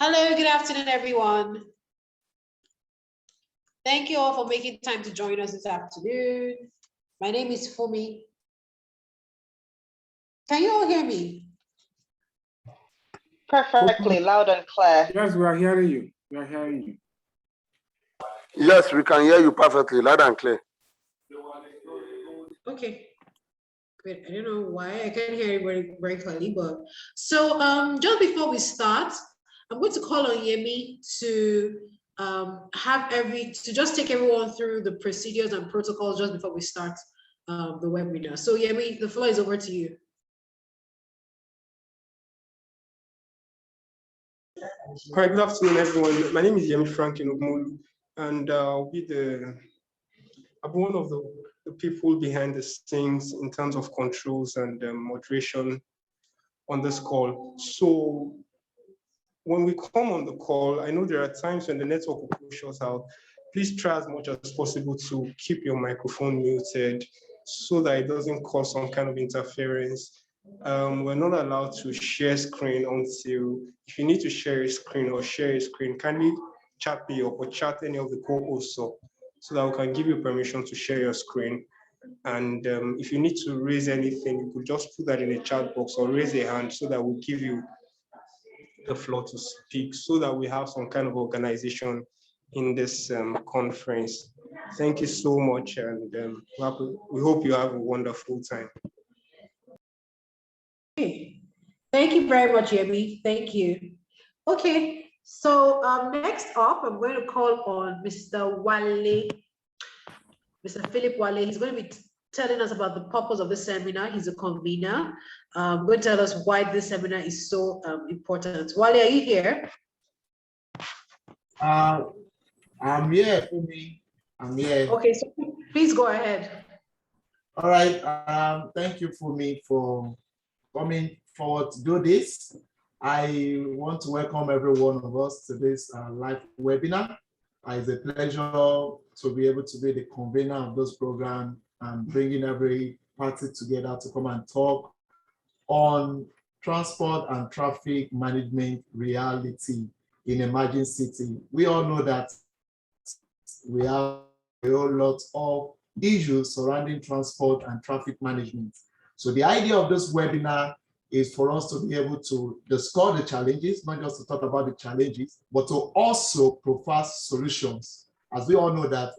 Hello, good afternoon, everyone. Thank you all for making time to join us this afternoon. My name is Funmi. Can you all hear me? Perfectly, loud and clear. Yes, we are hearing you. We are hearing you. Yes, we can hear you perfectly, loud and clear. Okay. Great. I don't know why I can't hear you very clearly, but so just before we start, I'm going to call on Yemi to just take everyone through the procedures and protocols just before we start the webinar. So Yemi, the floor is over to you. Hi, good afternoon, everyone. My name is Yemi Franklin, and I'll be one of the people behind the scenes in terms of controls and moderation on this call. So when we come on the call, I know there are times when the network will push us out. Please try as much as possible to keep your microphone muted so that it doesn't cause some kind of interference. We're not allowed to share screen until, if you need to share a screen or share a screen, kindly chat me up or chat any of the co-hosts up so that we can give you permission to share your screen. And if you need to raise anything, you could just put that in the chat box or raise a hand so that we'll give you the floor to speak so that we have some kind of organization in this conference. Thank you so much, and we hope you have a wonderful time. Okay. Thank you very much, Yemi. Thank you. Okay, so next up, I'm going to call on Mr. Wale, Mr. Philip Wale. He's going to be telling us about the purpose of the seminar. He's a convener. Going to tell us why this seminar is so important. Wale, are you here? I'm here, Funmi. I'm here. Okay, so please go ahead. All right. Thank you, Funmi, for coming forward to do this. I want to welcome every one of us to this live webinar. It's a pleasure to be able to be the convener of this program and bringing every party together to come and talk on transport and traffic management reality in emerging city. We all know that we have a whole lot of issues surrounding transport and traffic management. So the idea of this webinar is for us to be able to discuss the challenges, not just to talk about the challenges, but to also provide solutions. As we all know that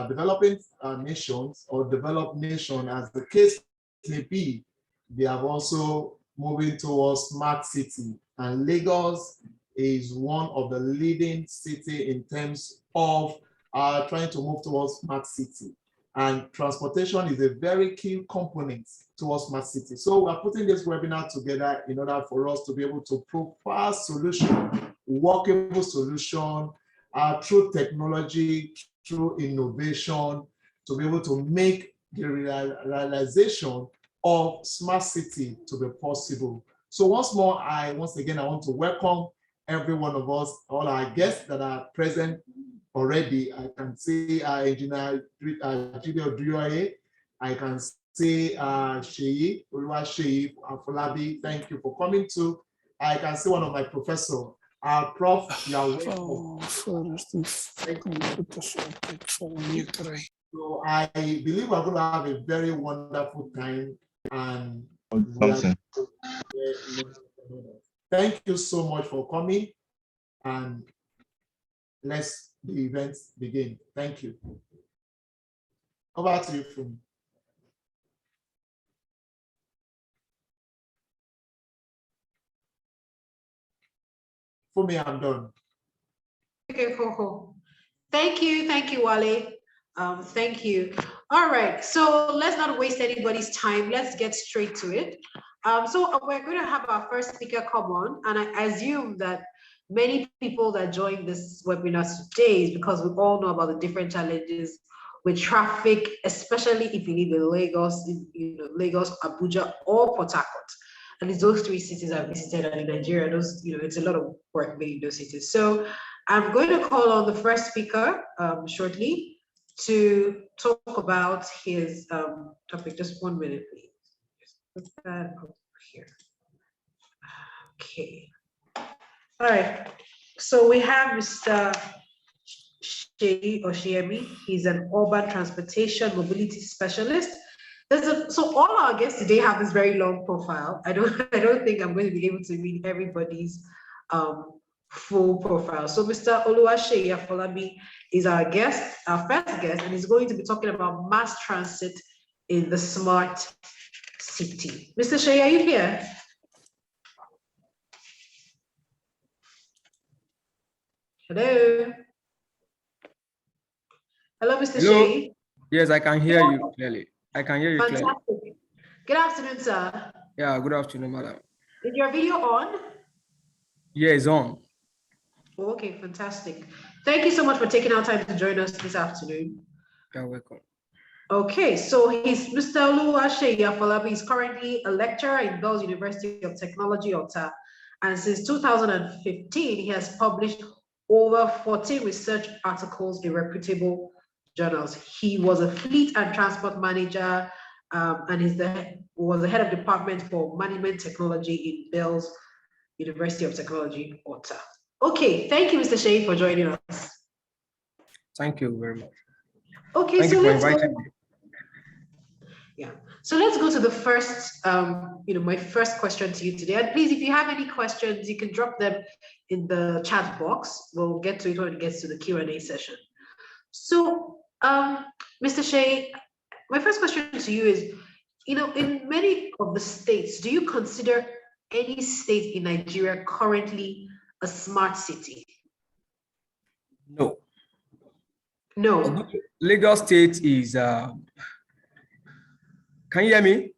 developing nations or developed nation, as the case may be, they have also moving towards smart city, and Lagos is one of the leading city in terms of trying to move towards smart city. And transportation is a very key component towards smart city. So we're putting this webinar together in order for us to be able to provide solution, workable solution through technology, through innovation, to be able to make the realization of smart city to be possible. So once again, I want to welcome every one of us, all our guests that are present already. I can see Engineer Oduyoye. I can see Seyi, Oluwaseyi, Afolabi. Thank you for coming too. I can see one of my professors, Prof. You are welcome. So I believe we're going to have a very wonderful time, and thank you so much for coming, and let's the events begin. Thank you. Over to you, Funmi. Funmi, I'm done. Okay, cool. Thank you, Wale. Thank you. All right, so let's not waste anybody's time. Let's get straight to it. So we're going to have our first speaker come on, and I assume that many people that join this webinar today is because we all know about the different challenges with traffic, especially if you live in Lagos, Lagos, Abuja, or Port Harcourt. And it's those three cities I've visited, and in Nigeria, those, it's a lot of work made in those cities. So I'm going to call on the first speaker shortly to talk about his topic. Just 1 minute, please. Just put that over here. Okay. All right. So we have Mr. Oshiyemi. He's an urban transportation mobility specialist. So all our guests today have this very long profile. I don't think I'm going to be able to read everybody's full profile. So Mr. Oluwaseyi Afolabi is our first guest, and he's going to be talking about mass transit in the smart city. Mr. Seyi, are you here? Hello. Hello, Mr. Seyi. Yes, I can hear you clearly. I can hear you clearly. Fantastic. Good afternoon, sir. Yeah, good afternoon, madam. Is your video on? Yeah, it's on. Okay, fantastic. Thank you so much for taking our time to join us this afternoon. You're welcome. Okay, so he's Mr. Oluwaseyi Afolabi is currently a lecturer in Bells University of Technology, Ota, and since 2015, he has published over 14 research articles in reputable journals. He was a fleet and transport manager, and was the head of department for management technology in Bells University of Technology, Ota. Okay, thank you, Mr. Seyi, for joining us. Thank you very much. Okay, Thank so you for let's inviting me. Yeah. So let's go to the first, my first question to you today. And please, if you have any questions, you can drop them in the chat box. We'll get to it when it gets to the Q&A session. So, Mr. Seyi, my first question to you is, in many of the states, do you consider any state in Nigeria currently a smart city? No. No. Lagos State is, can you hear me?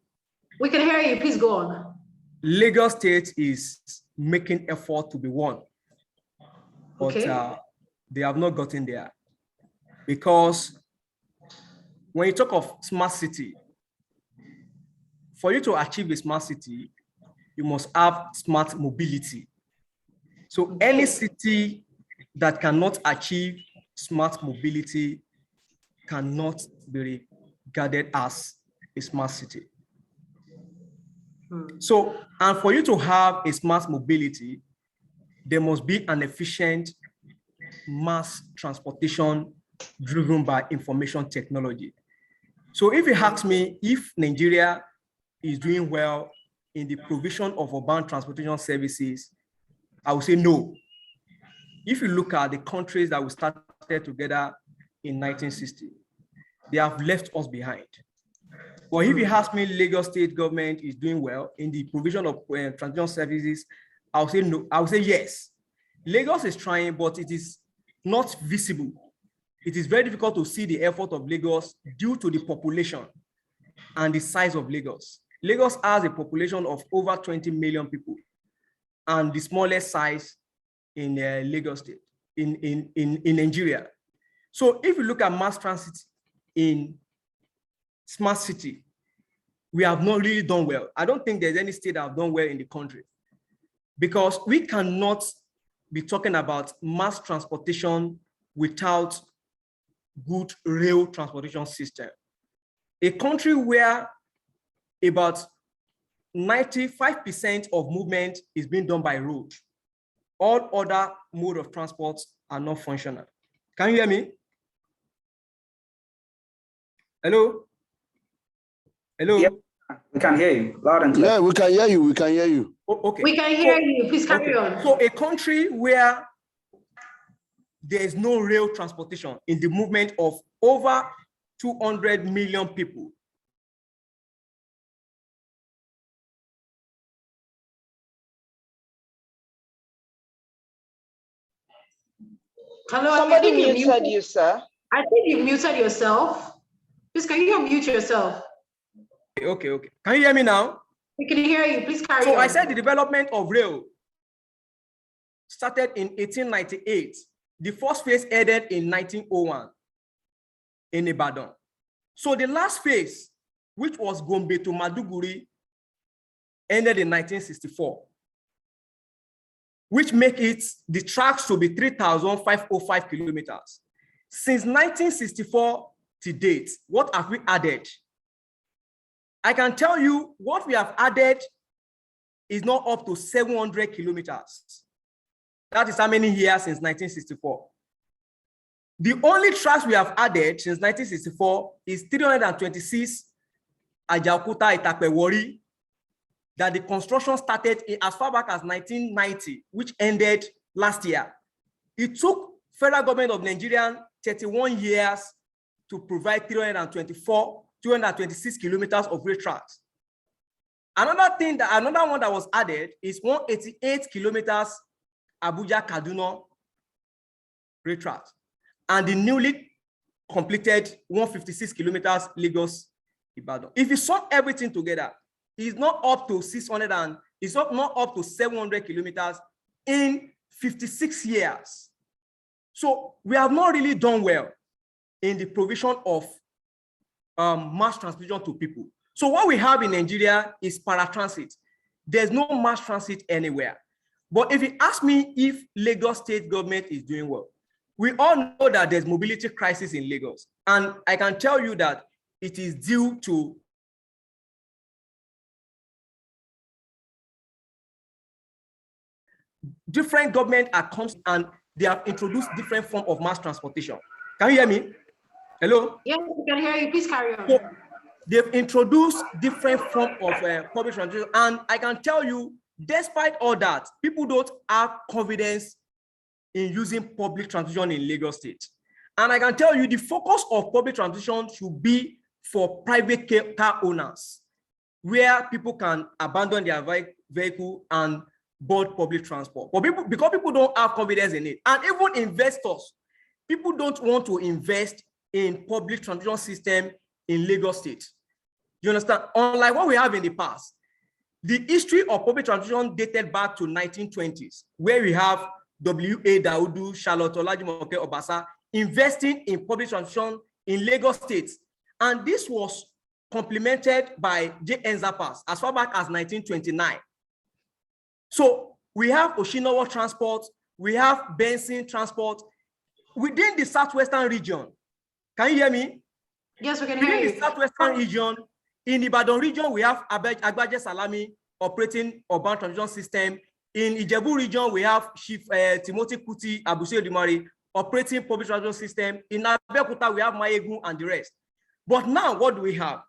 We can hear you, please go on. Lagos State is making effort to be one, but Okay. they have not gotten there. Because when you talk of smart city, for you to achieve a smart city, you must have smart mobility. So any city that cannot achieve smart mobility cannot be regarded as a smart city. So, and for you to have a smart mobility, there must be an efficient mass transportation driven by information technology. So if you ask me if Nigeria is doing well in the provision of urban transportation services, I would say no. If you look at the countries that we started together in 1960, they have left us behind. But if you ask me, Lagos State government is doing well in the provision of transportation services, I would say no. I would say yes. Lagos is trying, but it is not visible. It is very difficult to see the effort of Lagos due to the population and the size of Lagos. Lagos has a population of over 20 million people, and the smallest size in Lagos State, in Nigeria. So if you look at mass transit in smart city, we have not really done well. I don't think there's any state that have done well in the country, because we cannot be talking about mass transportation without good rail transportation system. A country where about 95% of movement is being done by road, all other mode of transport are not functional. Can you hear me? Hello? Hello? Yep, we can hear you loud and clear. Yeah, we can hear you. We can hear you. Oh, okay. We can hear you. Please carry on. So a country where there is no rail transportation in the movement of over 200 million people. Hello, Somebody muted you, sir. I think you muted yourself. Please, can you unmute yourself? Okay. Can you hear me now? We can hear you. Please carry on. So I said the development of rail started in 1898. The first phase ended in 1901 in Ibadan. So the last phase, which was Gombe to Maduguri, ended in 1964, which make it the tracks to be 3,505 kilometers. Since 1964 to date, what have we added? I can tell you what we have added is not up to 700 kilometers. That is how many years since 1964. The only tracks we have added since 1964 is 326 Ajaokuta Itape Wari, that the construction started as far back as 1990, which ended last year. It took federal government of Nigeria 31 years to provide 226 kilometers of rail tracks. Another one that was added is 188 kilometers Abuja Kaduna rail tracks, and the newly completed 156 kilometers Lagos Ibadan. If you sum everything together, it's not up to 600 and it's not up to 700 kilometers in 56 years. So we have not really done well in the provision of mass transportation to people. So what we have in Nigeria is paratransit. There's no mass transit anywhere. But if you ask me if Lagos state government is doing well, we all know that there's mobility crisis in Lagos. And I can tell you that it is due to different government accounts, and they have introduced different form of mass transportation. Can you hear me? Hello? Yes, we can hear you. Please carry on. So they've introduced different form of public transportation, and I can tell you, despite all that, people don't have confidence in using public transportation in Lagos State. And I can tell you, the focus of public transportation should be for private car owners, where people can abandon their vehicle and board public transport. But because people don't have confidence in it, and even investors, people don't want to invest in public transportation system in Lagos State. You understand? Unlike what we have in the past, the history of public transportation dated back to 1920s, where we have W.A. Daudu, Charlotte Olajimoke Obasa investing in public transportation in Lagos State. And this was complemented by J.N. Zappas as far back as 1929. So we have Oshinowo Transport, we have Benson Transport within the Southwestern region. Can you hear me? Yes, we can hear you. Within the Southwestern region, in Ibadan region, we have Agbaje Salami operating urban transportation system. In Ijebu region, we have Chief Timothy Kuti Abuse Odumari operating public transportation system. In Abeokuta, we have Mayegun and the rest. But now, what do we have?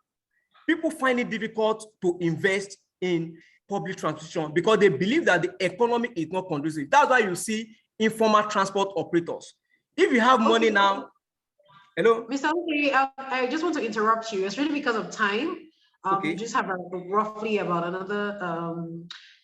People find it difficult to invest in public transportation because they believe that the economy is not conducive. That's why you see informal transport operators. If you have money now, hello? Mr. Oluwaseyi, I just want to interrupt you. It's really because of time. Okay. We just have roughly about another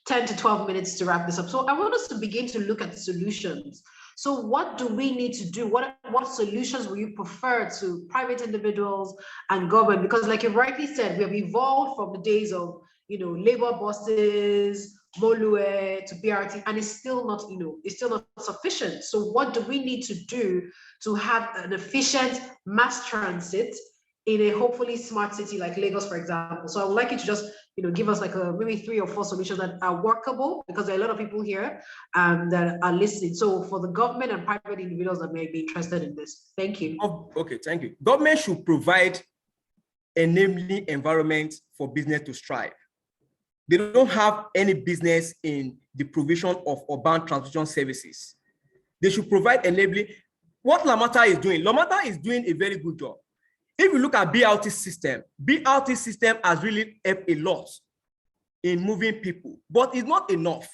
10 to 12 minutes to wrap this up. So I want us to begin to look at solutions. So what do we need to do? What solutions will you prefer to private individuals and government? Because like you rightly said, we have evolved from the days of, labor buses, Molue to BRT, and it's still not, it's still not sufficient. So what do we need to do to have an efficient mass transit in a hopefully smart city like Lagos, for example? So I would like you to just, give us like maybe 3 or 4 solutions that are workable, because there are a lot of people here that are listening. So for the government and private individuals that may be interested in this, thank you. Okay, thank you. Government should provide enabling environment for business to strive. They don't have any business in the provision of urban transportation services. They should provide enabling. What Lamata is doing is doing a very good job. If you look at BRT system has really helped a lot in moving people, but it's not enough.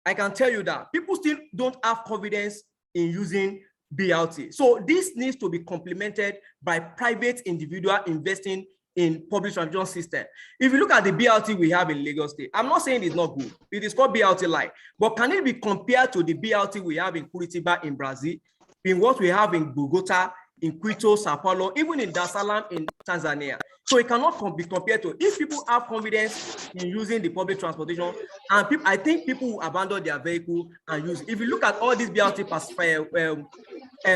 I can tell you that people still don't have confidence in using BRT. So this needs to be complemented by private individual investing in public transportation system. If you look at the BRT we have in Lagos State, I'm not saying it's not good. It is called BRT Light, but can it be compared to the BRT we have in Curitiba in Brazil, in what we have in Bogota, in Quito, Sao Paulo, even in Dar es Salaam in Tanzania? So it cannot be compared to. If people have confidence in using the public transportation, and I think people will abandon their vehicle and use it. If you look at all these BRT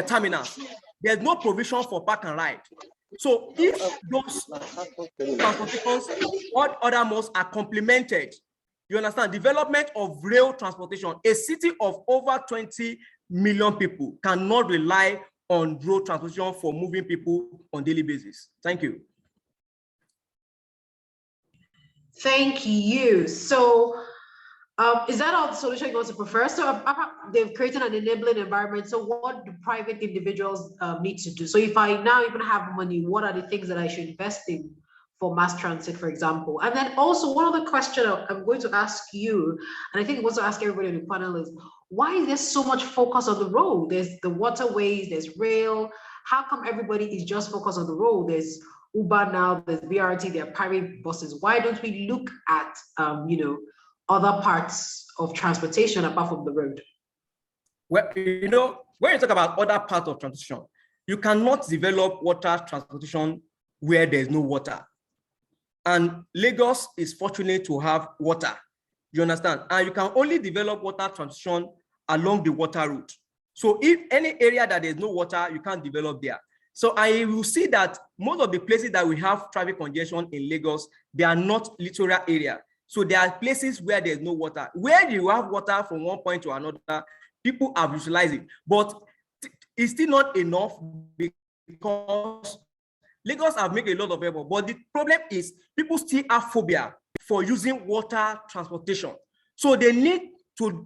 terminals, there's no provision for park and ride. So if those transportations or other modes are complemented, you understand, development of rail transportation, a city of over 20 million people cannot rely on road transportation for moving people on daily basis. Thank you. Thank you. So Is that all the solution you want to prefer? So they've created an enabling environment. So what do private individuals need to do? So if I now even have money, what are the things that I should invest in for mass transit, for example? And then also one other question I'm going to ask you, and I think I'm also ask everybody on the panel is, why is there so much focus on the road? There's the waterways, there's rail. How come everybody is just focused on the road? There's Uber now, there's BRT, there are private buses. Why don't we look at, other parts of transportation apart from the road? Well, when you talk about other parts of transportation, you cannot develop water transportation where there's no water. And Lagos is fortunate to have water. You understand? And you can only develop water transportation along the water route. So if any area that there's no water, you can't develop there. So I will see that most of the places that we have traffic congestion in Lagos, they are not littoral area. So there are places where there's no water. Where you have water from one point to another, people have utilized it. But it's still not enough because Lagos have made a lot of effort. But the problem is people still have phobia for using water transportation. So they need to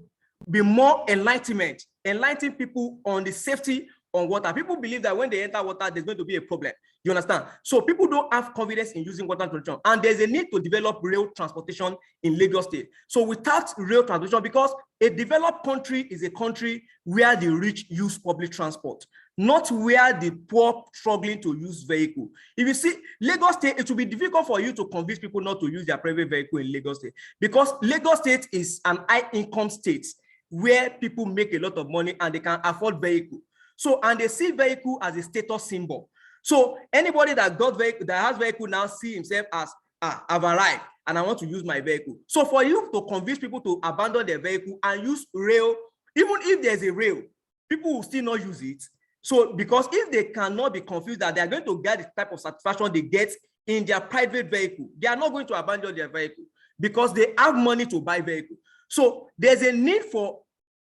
be more enlighten people on the safety on water. People believe that when they enter water, there's going to be a problem. You understand? So people don't have confidence in using water transportation. And there's a need to develop rail transportation in Lagos State. So without rail transportation, because a developed country is a country where the rich use public transport, not where the poor struggling to use vehicle. If you see Lagos State, it will be difficult for you to convince people not to use their private vehicle in Lagos State, because Lagos State is an high income state where people make a lot of money and they can afford vehicle. So, and they see vehicle as a status symbol. So anybody that got vehicle, that has vehicle now see himself as, I've arrived and I want to use my vehicle. So for you to convince people to abandon their vehicle and use rail, even if there's a rail, people will still not use it. So because if they cannot be confused that they are going to get the type of satisfaction they get in their private vehicle, they are not going to abandon their vehicle because they have money to buy vehicle. So there's a need for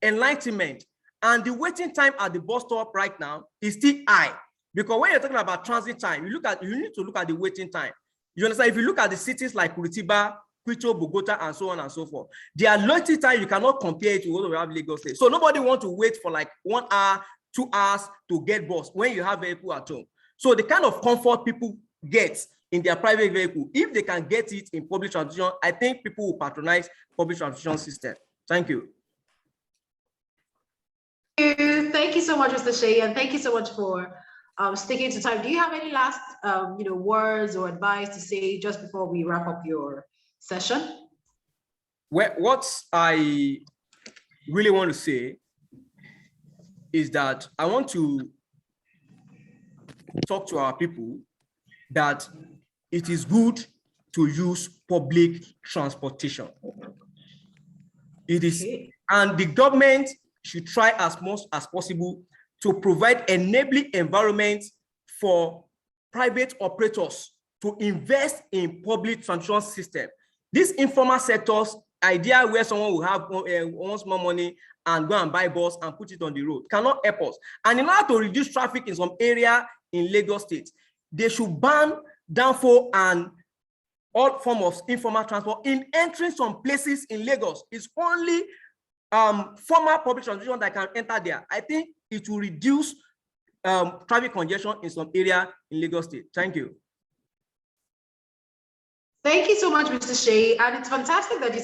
enlightenment, and the waiting time at the bus stop right now is still high, because when you're talking about transit time, you need to look at the waiting time. You understand? If you look at the cities like Curitiba, Quito, Bogota, and so on and so forth, their waiting time, you cannot compare it to what we have in Lagos State. So nobody wants to wait for like 1 hour, 2 hours to get bus when you have vehicle at home. So the kind of comfort people get in their private vehicle, if they can get it in public transportation, I think people will patronize public transportation system. Thank you. Thank you so much, Mr. Seyi, and thank you so much for sticking to time. Do you have any last words or advice to say just before we wrap up your session? Well, what I really want to say is that I want to talk to our people that it is good to use public transportation. It is, and the government should try as much as possible to provide enabling environment for private operators to invest in public transportation system. This informal sector's idea where someone will have wants more money and go and buy bus and put it on the road cannot help us. And in order to reduce traffic in some area in Lagos State, they should ban downfall and all forms of informal transport in entering some places in Lagos. It's only formal public transportation that can enter there. I think it will reduce traffic congestion in some area in Lagos State. Thank you. Thank you so much, Mr. Seyi. And it's fantastic that you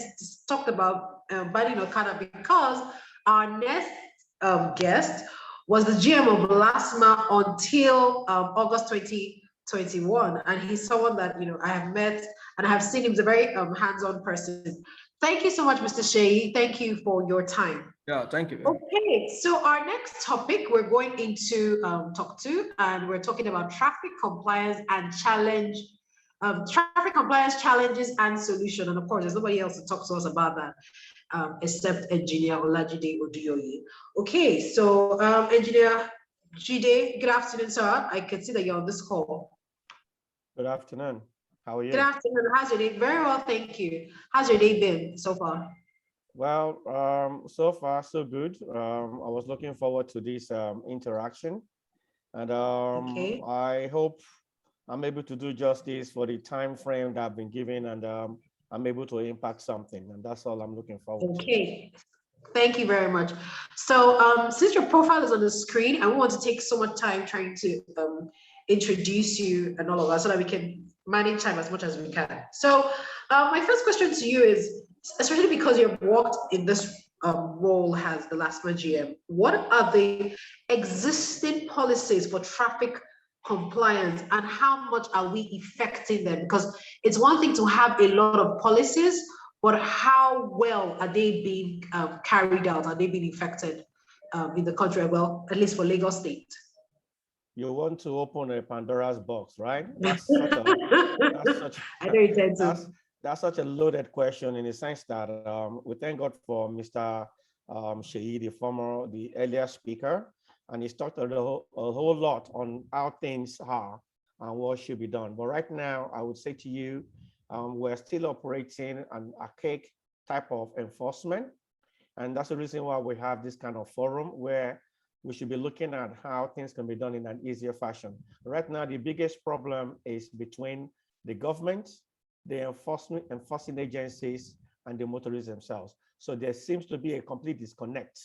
talked about banning Okada, because our next guest was the GM of LASTMA until August 2021. And he's someone that I have met and I have seen him as a very hands-on person. Thank you so much, Mr. Seyi. Thank you for your time. Yeah, thank you. Okay, so our next topic we're going into talk to, and we're talking about traffic compliance and challenge. Traffic compliance challenges and solution, and of course, there's nobody else to talk to us about that except Engineer Olajide Oduyoye. Okay, so Engineer Jide, good afternoon, sir. I can see that you're on this call. Good afternoon. How are you? Good afternoon. How's your day? Very well, thank you. How's your day been so far? Well, so far so good. I was looking forward to this interaction, and Okay. I hope I'm able to do justice for the time frame that I've been given, and I'm able to impact something, and that's all I'm looking forward to. Okay, thank you very much. So since your profile is on the screen, I won't want to take so much time trying to introduce you and all of that so that we can manage time as much as we can. So my first question to you is, especially because you've worked in this role as the LASTMA GM, what are the existing policies for traffic compliance and how much are we effecting them? Because it's one thing to have a lot of policies, but how well are they being carried out? Are they being effected in the country? Well, at least for Lagos State. You want to open a Pandora's box, right? That's such a loaded question in the sense that we thank God for Mr. Seyi, the earlier speaker, and he's talked a whole lot on how things are and what should be done. But right now, I would say to you, we're still operating an archaic type of enforcement. And that's the reason why we have this kind of forum where we should be looking at how things can be done in an easier fashion. Right now, the biggest problem is between the government, the enforcing agencies, and the motorists themselves. So there seems to be a complete disconnect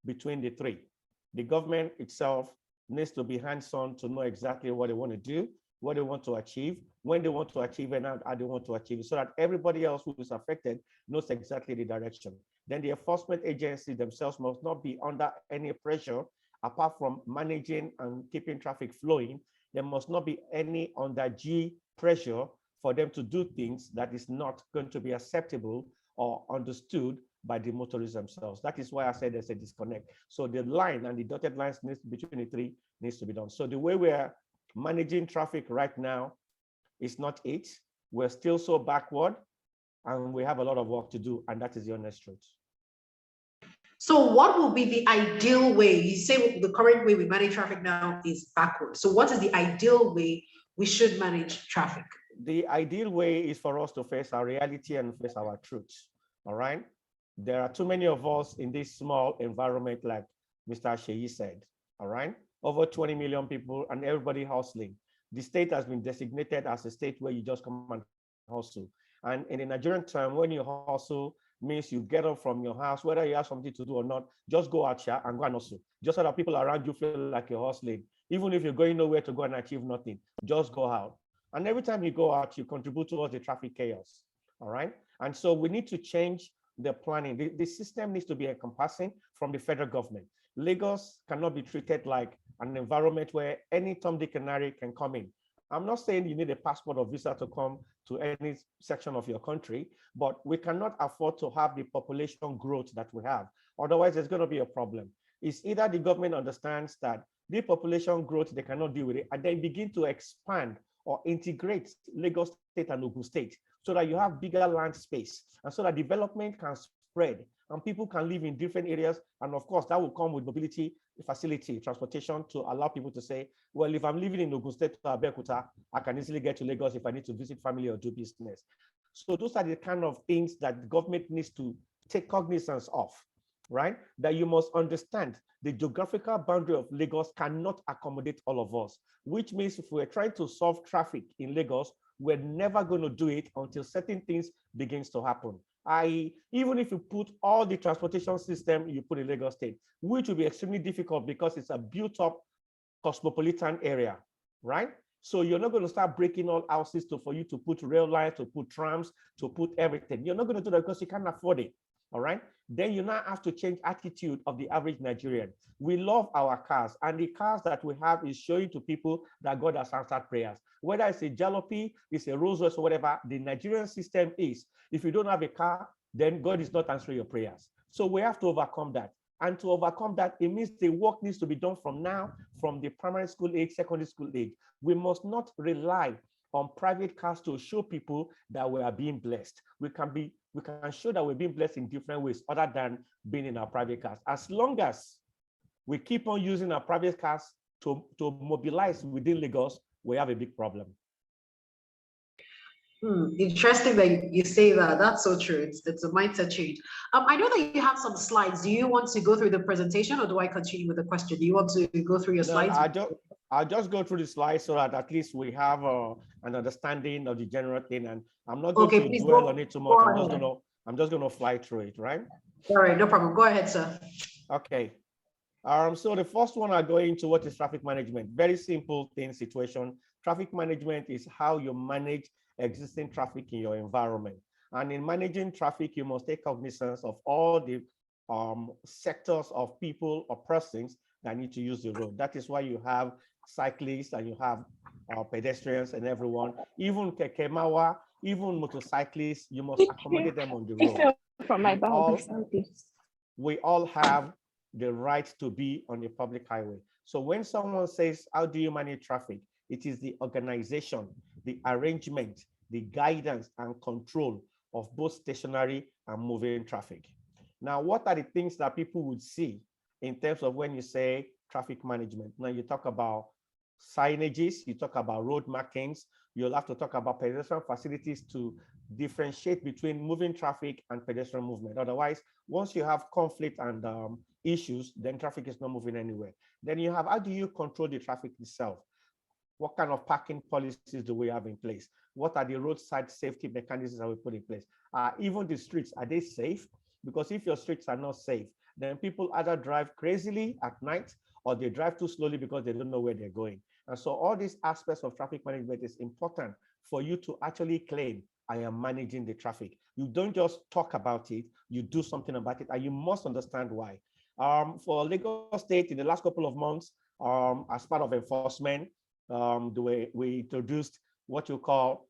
between the three. The government itself needs to be hands-on to know exactly what they want to do, what they want to achieve, when they want to achieve it, and how they want to achieve it, so that everybody else who is affected knows exactly the direction. Then the enforcement agencies themselves must not be under any pressure, apart from managing and keeping traffic flowing. There must not be any under G pressure for them to do things that is not going to be acceptable or understood by the motorists themselves. That is why I said there's a disconnect. So the line and the dotted lines between the three needs to be done. So the way we're managing traffic right now is not it. We're still so backward and we have a lot of work to do, and that is the honest truth. So what will be the ideal way? You say the current way we manage traffic now is backward. So what is the ideal way we should manage traffic? The ideal way is for us to face our reality and face our truth, all right? There are too many of us in this small environment, like Mr. Seyi said, all right? Over 20 million people and everybody hustling. The state has been designated as a state where you just come and hustle. And in the Nigerian term, when you hustle, means you get up from your house, whether you have something to do or not, just go out here and go and hustle. Just so that people around you feel like you're hustling. Even if you're going nowhere to go and achieve nothing, just go out. And every time you go out, you contribute towards the traffic chaos, all right? And so we need to change the planning. The system needs to be encompassing from the federal government. Lagos cannot be treated like an environment where any Tom, Dick, and Harry can come in. I'm not saying you need a passport or visa to come to any section of your country, but we cannot afford to have the population growth that we have. Otherwise, there's going to be a problem. It's either the government understands that the population growth, they cannot deal with it, and then begin to expand or integrate Lagos State and Ogun State so that you have bigger land space and so that development can spread and people can live in different areas. And of course, that will come with mobility facility, transportation, to allow people to say, well, if I'm living in Ogun State or Abeokuta, I can easily get to Lagos if I need to visit family or do business. So those are the kind of things that the government needs to take cognizance of, right? That you must understand the geographical boundary of Lagos cannot accommodate all of us, which means if we're trying to solve traffic in Lagos, we're never going to do it until certain things begins to happen. Even if you put all the transportation system you put in Lagos State, which will be extremely difficult because it's a built-up cosmopolitan area, right? So you're not going to start breaking all houses for you to put rail lines, to put trams, to put everything. You're not going to do that because you can't afford it, all right? Then you now have to change attitude of the average Nigerian. We love our cars, and the cars that we have is showing to people that God has answered prayers. Whether it's a jalopy, it's a Rolls Royce or whatever, the Nigerian system is, if you don't have a car, then God is not answering your prayers. So we have to overcome that. And to overcome that, it means the work needs to be done from now, from the primary school age, secondary school age. We must not rely on private cars to show people that we are being blessed. We can show that we're being blessed in different ways other than being in our private cars. As long as we keep on using our private cars to mobilize within Lagos, we have a big problem. Interesting that you say that. That's so true. It's a mindset change. I know that you have some slides. Do you want to go through the presentation, or do I continue with the question? Do you want to go through your slides? I'll just go through the slides so that at least we have an understanding of the general thing, and I'm not going to dwell on it too much. I'm just gonna fly through it, right? All right, no problem. Go ahead, sir. Okay. So the first one I go into what is traffic management. Very simple thing situation. Traffic management is how you manage existing traffic in your environment. And in managing traffic, you must take cognizance of all the sectors of people or persons that need to use the road. That is why you have cyclists and you have pedestrians and everyone, even kekemawa, even motorcyclists, you must accommodate them on the road. From my We all have the right to be on a public highway. So when someone says, how do you manage traffic? It is the organization, the arrangement, the guidance and control of both stationary and moving traffic. Now, what are the things that people would see in terms of when you say traffic management? Now, you talk about signages, you talk about road markings, you'll have to talk about pedestrian facilities to differentiate between moving traffic and pedestrian movement. Otherwise, once you have conflict and issues, then traffic is not moving anywhere. Then you have, how do you control the traffic itself? What kind of parking policies do we have in place? What are the roadside safety mechanisms that we put in place? Even the streets, are they safe? Because if your streets are not safe, then people either drive crazily at night or they drive too slowly because they don't know where they're going. And so all these aspects of traffic management is important for you to actually claim, I am managing the traffic. You don't just talk about it, you do something about it, and you must understand why. For Lagos State, in the last couple of months, as part of enforcement, we introduced what you call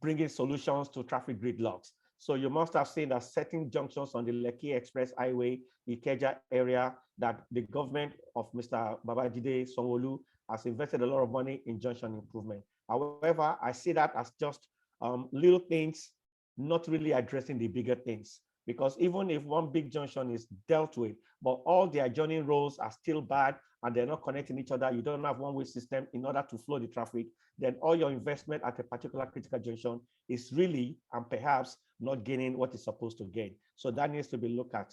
bringing solutions to traffic gridlocks. So you must have seen that certain junctions on the Lekki Express Highway, Ikeja area, that the government of Mr. Babajide Sanwo-Olu has invested a lot of money in junction improvement. However, I see that as just little things, not really addressing the bigger things. Because even if one big junction is dealt with, but all the adjoining roads are still bad and they're not connecting each other, you don't have one-way system in order to flow the traffic, then all your investment at a particular critical junction is really and perhaps not gaining what it's supposed to gain. So that needs to be looked at.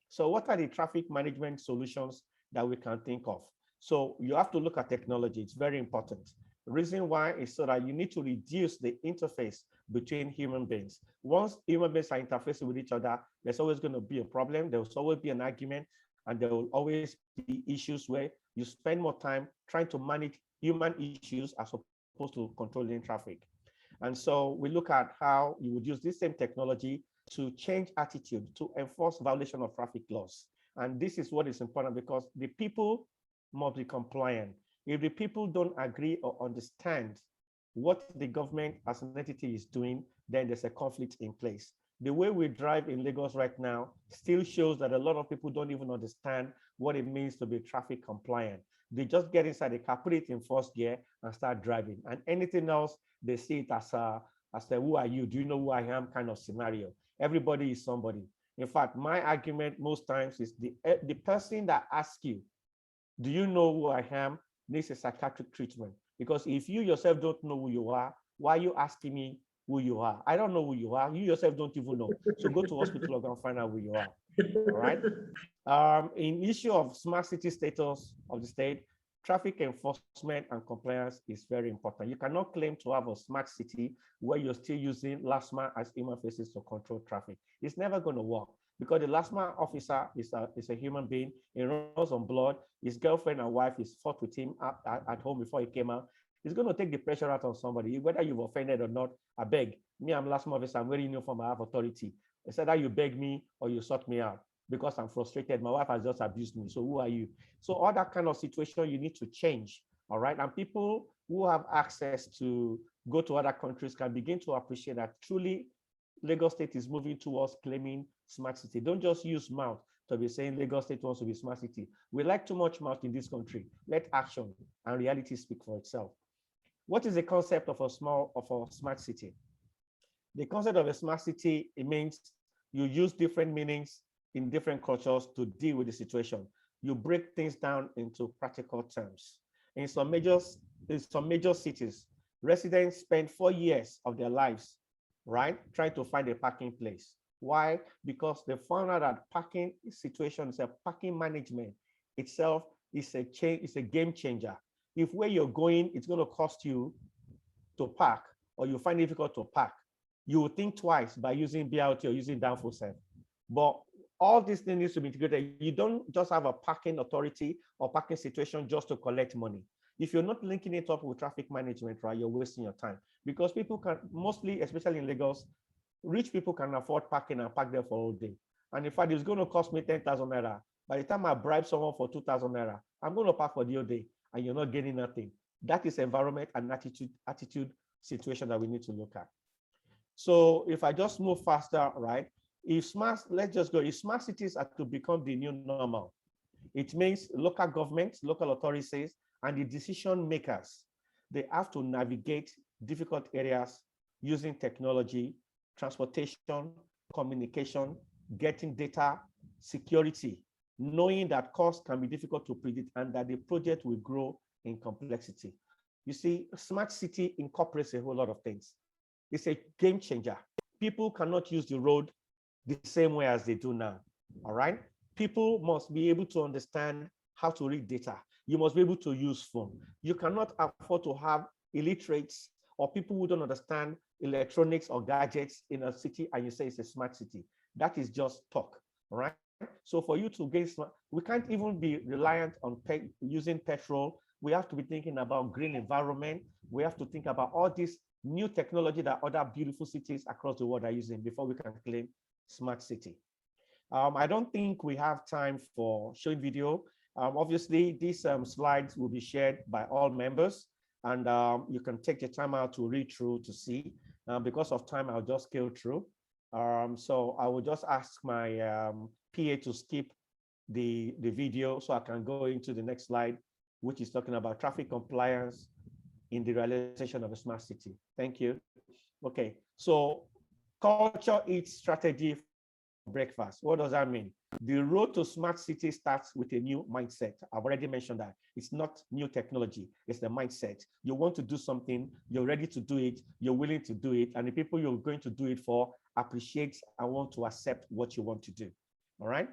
So what are the traffic management solutions that we can think of? So you have to look at technology. It's very important. The reason why is so that you need to reduce the interface between human beings. Once human beings are interfacing with each other, there's always going to be a problem. There will always be an argument, and there will always be issues where you spend more time trying to manage human issues as opposed to controlling traffic. And so we look at how you would use this same technology to change attitude, to enforce violation of traffic laws. And this is what is important because the people must be compliant. If the people don't agree or understand what the government as an entity is doing, then there's a conflict in place. The way we drive in Lagos right now still shows that a lot of people don't even understand what it means to be traffic compliant. They just get inside the car, put it in first gear and start driving. And anything else, they see it as a who are you? Do you know who I am kind of scenario. Everybody is somebody. In fact, my argument most times is the person that asks you, do you know who I am? Needs a psychiatric treatment. Because if you yourself don't know who you are, why are you asking me who you are? I don't know who you are. You yourself don't even know. So go to hospital and find out who you are. All right. In issue of smart city status of the state, traffic enforcement and compliance is very important. You cannot claim to have a smart city where you're still using LASTMA as human faces to control traffic. It's never going to work because the LASTMA officer is a human being. He runs on blood. His girlfriend and wife is fought with him at home before he came out. It's going to take the pressure out on somebody, whether you've offended or not. I beg. Me, I'm LASTMA officer. I'm wearing uniform. I have authority. It's either you beg me or you sort me out because I'm frustrated. My wife has just abused me. So who are you? So all that kind of situation you need to change. All right. And people who have access to go to other countries can begin to appreciate that truly Lagos State is moving towards claiming smart city. Don't just use mouth to be saying Lagos State wants to be smart city. We like too much mouth in this country. Let action and reality speak for itself. What is the concept of a smart city? The concept of a smart city, it means you use different meanings in different cultures to deal with the situation. You break things down into practical terms. In some major cities, residents spend 4 years of their lives, right, trying to find a parking place. Why? Because they found out that parking situation is parking management itself is a game changer. If where you're going, it's going to cost you to park, or you find it difficult to park, you will think twice by using BRT or using downfall self. But all these things needs to be integrated. You don't just have a parking authority or parking situation just to collect money. If you're not linking it up with traffic management, right, you're wasting your time, because people can mostly, especially in Lagos, rich people can afford parking and park there for all day. And in fact, it's going to cost me 10,000 naira. By the time I bribe someone for 2,000 naira, I'm going to park for the whole day and you're not getting nothing. That is environment and attitude situation that we need to look at. So if I just move faster, right? If let's just go, if smart cities are to become the new normal, it means local governments, local authorities, and the decision makers, they have to navigate difficult areas using technology, transportation, communication, getting data, security, knowing that costs can be difficult to predict and that the project will grow in complexity. You see, smart city incorporates a whole lot of things. It's a game changer. People cannot use the road the same way as they do now, all right? People must be able to understand how to read data. You must be able to use phone. You cannot afford to have illiterates or people who don't understand electronics or gadgets in a city and you say it's a smart city. That is just talk, all right? So for you to get smart, we can't even be reliant on using petrol. We have to be thinking about green environment. We have to think about all this new technology that other beautiful cities across the world are using before we can claim smart city. I don't think we have time for showing video. Obviously, these slides will be shared by all members, and you can take your time out to read through to see. Because of time, I'll just scale through. So I will just ask my PA to skip the video so I can go into the next slide, which is talking about traffic compliance in the realization of a smart city. Thank you. Okay, so culture eats strategy for breakfast. What does that mean? The road to smart city starts with a new mindset. I've already mentioned that. It's not new technology, it's the mindset. You want to do something, you're ready to do it, you're willing to do it, and the people you're going to do it for appreciate and want to accept what you want to do, all right?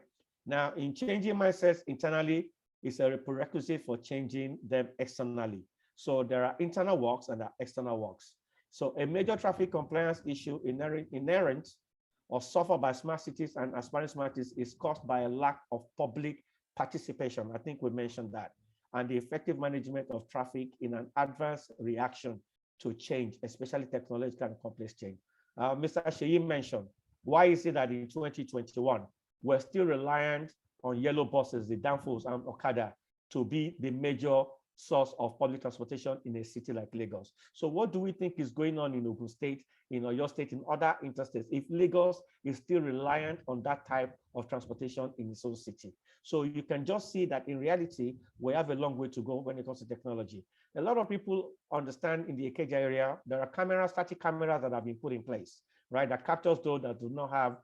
Now, in changing mindsets internally, it's a prerequisite for changing them externally. So there are internal works and there are external works. So a major traffic compliance issue inherent or suffered by smart cities and aspiring smart cities is caused by a lack of public participation. I think we mentioned that. And the effective management of traffic in an adverse reaction to change, especially technological and complex change. Mr.Seyi mentioned, why is it that in 2021, we're still reliant on yellow buses, the danfos and Okada, to be the major source of public transportation in a city like Lagos? So what do we think is going on in Ogun State, in Oyo State, in other interstates, if Lagos is still reliant on that type of transportation in its own city? So you can just see that in reality, we have a long way to go when it comes to technology. A lot of people understand in the Ikeja area, there are cameras, static cameras that have been put in place, right? That captures those that do not have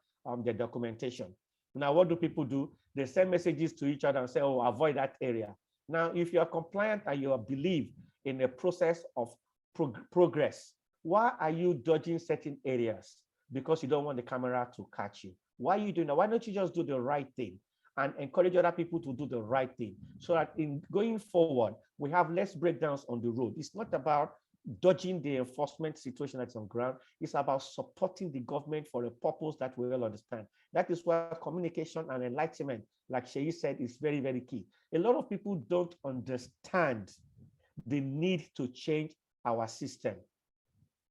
the documentation. Now, what do people do? They send messages to each other and say, oh, avoid that area. Now, if you are compliant and you believe in a process of progress, why are you dodging certain areas? Because you don't want the camera to catch you. Why are you doing that? Why don't you just do the right thing and encourage other people to do the right thing so that in going forward, we have less breakdowns on the road? It's not about dodging the enforcement situation that's on ground. It's about supporting the government for a purpose that we all understand. That is why communication and enlightenment, like Seyi said, is very, very key. A lot of people don't understand the need to change our system.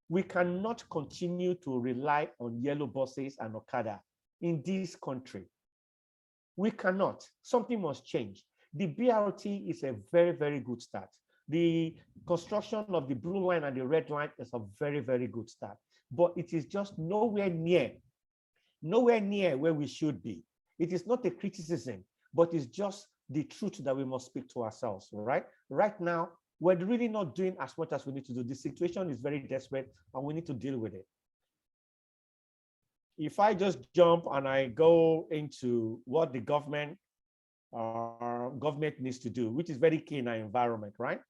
We cannot continue to rely on yellow buses and Okada in this country. We cannot. Something must change. The BRT is a very, very good start. The construction of the blue line and the red line is a very, very good start. But it is just nowhere near where we should be. It is not a criticism, but it's just the truth that we must speak to ourselves, right? Right now, we're really not doing as much as we need to do. The situation is very desperate and we need to deal with it. If I just jump and I go into what the government needs to do, which is very key in our environment, right?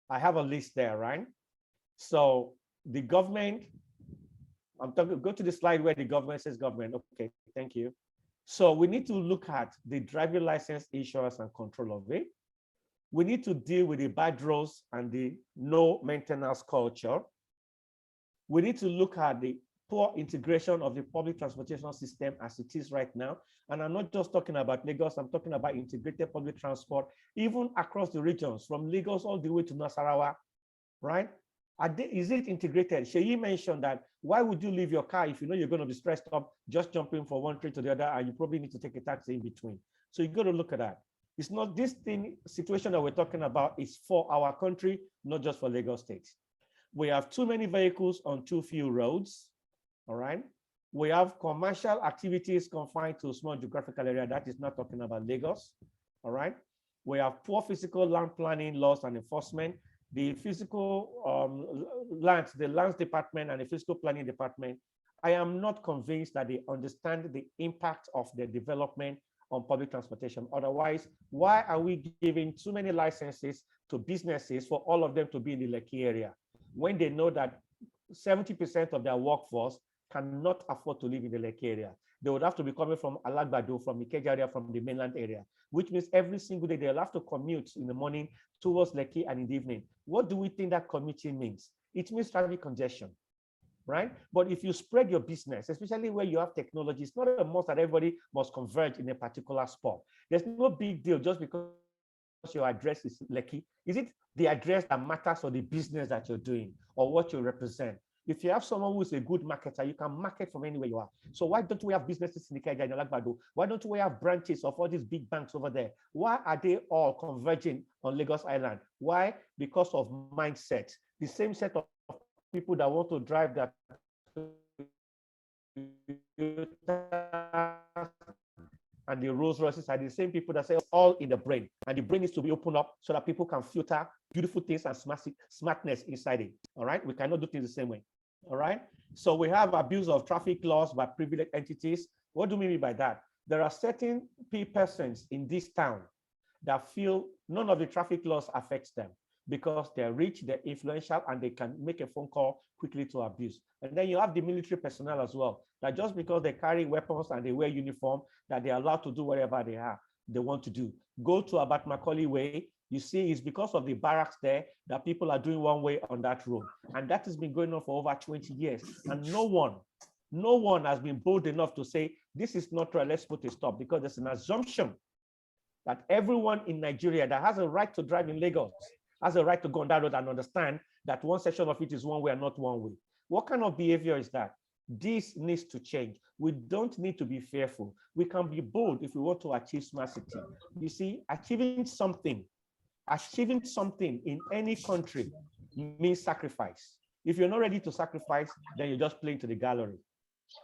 I have a list there, right? So the government, go to the slide where the government says government. Okay, thank you. So we need to look at the driving license issuance and control of it. We need to deal with the bad roads and the no maintenance culture. We need to look at the poor integration of the public transportation system as it is right now. And I'm not just talking about Lagos, I'm talking about integrated public transport, even across the regions, from Lagos all the way to Nasarawa, right? Is it integrated? Seyi mentioned that, why would you leave your car if you know you're going to be stressed up just jumping from one train to the other, and you probably need to take a taxi in between? So you got to look at that. It's not this situation that we're talking about is for our country, not just for Lagos State. We have too many vehicles on too few roads, all right? We have commercial activities confined to a small geographical area. That is not talking about Lagos, all right? We have poor physical land planning laws and enforcement. The physical the lands department and the physical planning department, I am not convinced that they understand the impact of their development on public transportation. Otherwise, why are we giving too many licenses to businesses for all of them to be in the Lekki area when they know that 70% of their workforce cannot afford to live in the Lekki area? They would have to be coming from Alagbado, from Ikeja area, from the mainland area, which means every single day they'll have to commute in the morning towards Lekki and in the evening. What do we think that commuting means? It means traffic congestion, right? But if you spread your business, especially where you have technology, it's not a must that everybody must converge in a particular spot. There's no big deal just because your address is Lekki. Is it the address that matters or the business that you're doing or what you represent? If you have someone who is a good marketer, you can market from anywhere you are. So why don't we have businesses in Ikeja and Alagbado? Why don't we have branches of all these big banks over there? Why are they all converging on Lagos Island? Why? Because of mindset. The same set of people that want to drive that and the Rolls Royces are the same people that say all in the brain, and the brain needs to be opened up so that people can filter beautiful things and smartness inside it. All right, we cannot do things the same way. All right, so we have abuse of traffic laws by privileged entities. What do we mean by that? There are certain persons in this town that feel none of the traffic laws affects them because they're rich, they're influential, and they can make a phone call quickly to abuse. And then you have the military personnel as well, that just because they carry weapons and they wear uniform, that they're allowed to do whatever they want to do. Go to Abat Macaulay Way, you see it's because of the barracks there that people are doing one way on that road. And that has been going on for over 20 years. And no one has been bold enough to say, this is not right, let's put a stop, because there's an assumption that everyone in Nigeria that has a right to drive in Lagos has a right to go on that road and understand that one section of it is one way and not one way. What kind of behavior is that? This needs to change. We don't need to be fearful. We can be bold if we want to achieve smart city. You see, achieving something in any country means sacrifice. If you're not ready to sacrifice, then you're just playing to the gallery.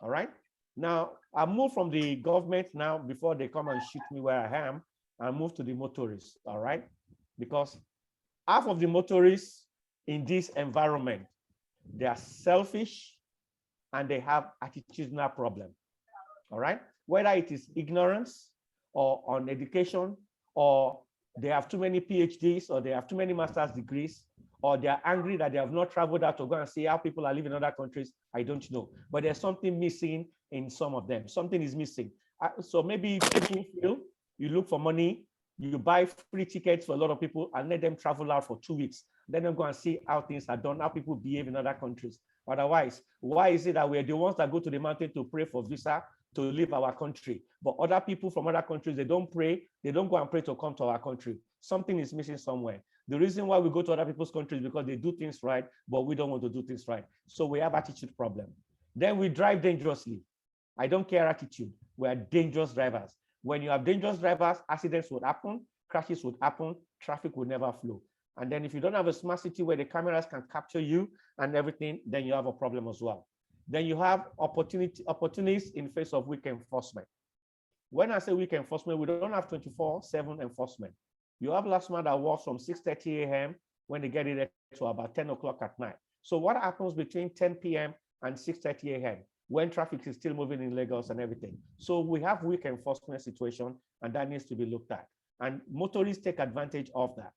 All right? Now, I move from the government now before they come and shoot me where I am. I move to the motorists, all right? Because half of the motorists in this environment, they are selfish and they have attitudinal problem, all right? Whether it is ignorance or on education, or they have too many PhDs, or they have too many master's degrees, or they are angry that they have not traveled out to go and see how people are living in other countries, I don't know. But there's something missing in some of them. Something is missing. So maybe people feel you look for money, you buy free tickets for a lot of people and let them travel out for 2 weeks. Then they'll go and see how things are done, how people behave in other countries. Otherwise, why is it that we're the ones that go to the mountain to pray for visa to leave our country? But other people from other countries, they don't pray, they don't go and pray to come to our country. Something is missing somewhere. The reason why we go to other people's countries is because they do things right, but we don't want to do things right. So we have attitude problem. Then we drive dangerously. I don't care attitude. We are dangerous drivers. When you have dangerous drivers, accidents would happen, crashes would happen, traffic would never flow. And then if you don't have a smart city where the cameras can capture you and everything, then you have a problem as well. Then you have opportunities in face of weak enforcement. When I say weak enforcement, we don't have 24/7 enforcement. You have LASTMA that works from 6:30 a.m. when they get it to about 10 o'clock at night. So what happens between 10 p.m. and 6:30 a.m. when traffic is still moving in Lagos and everything? So we have weak enforcement situation, and that needs to be looked at. And motorists take advantage of that.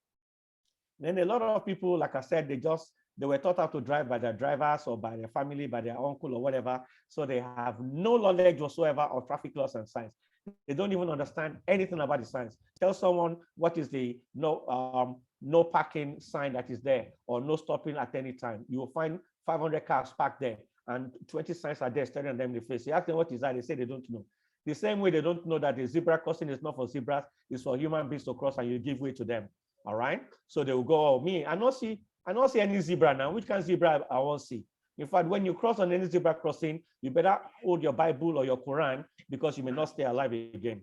Then a lot of people, like I said, they were taught how to drive by their drivers or by their family, by their uncle or whatever. So they have no knowledge whatsoever of traffic laws and signs. They don't even understand anything about the signs. Tell someone what is the no parking sign that is there, or no stopping at any time. You will find 500 cars parked there and 20 signs are there staring at them in the face. You ask them what is that, they say they don't know. The same way they don't know that the zebra crossing is not for zebras, it's for human beings to cross, and you give way to them. All right. So they will go, oh, me, I don't see any zebra now. Which kind of zebra I won't see? In fact, when you cross on any zebra crossing, you better hold your Bible or your Quran, because you may not stay alive again.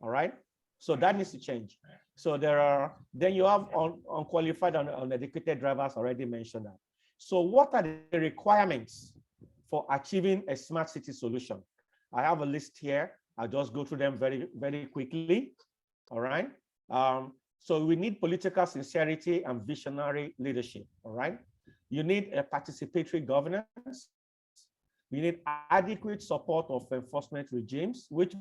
All right. So that needs to change. So then you have unqualified and uneducated drivers, already mentioned that. So what are the requirements for achieving a smart city solution? I have a list here. I'll just go through them very, very quickly. All right. So we need political sincerity and visionary leadership. All right. You need a participatory governance. You need adequate support of enforcement regimes, which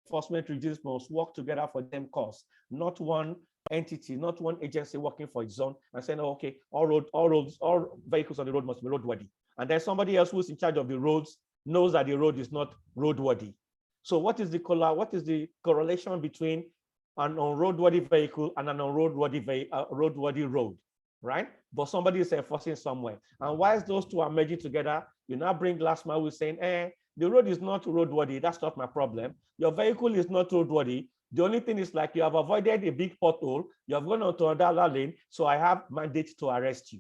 enforcement regimes must work together for them cause, not one entity, not one agency working for its own and saying, oh, okay, all vehicles on the road must be roadworthy. And then somebody else who's in charge of the roads knows that the road is not roadworthy. So what is the correlation between an unroadworthy vehicle and an roadworthy road, right? But somebody is enforcing somewhere. And whilst those two are merging together, you now bring LASTMA who's saying, the road is not roadworthy, that's not my problem. Your vehicle is not roadworthy. The only thing is, like, you have avoided a big pothole, you have gone onto another lane, so I have mandate to arrest you.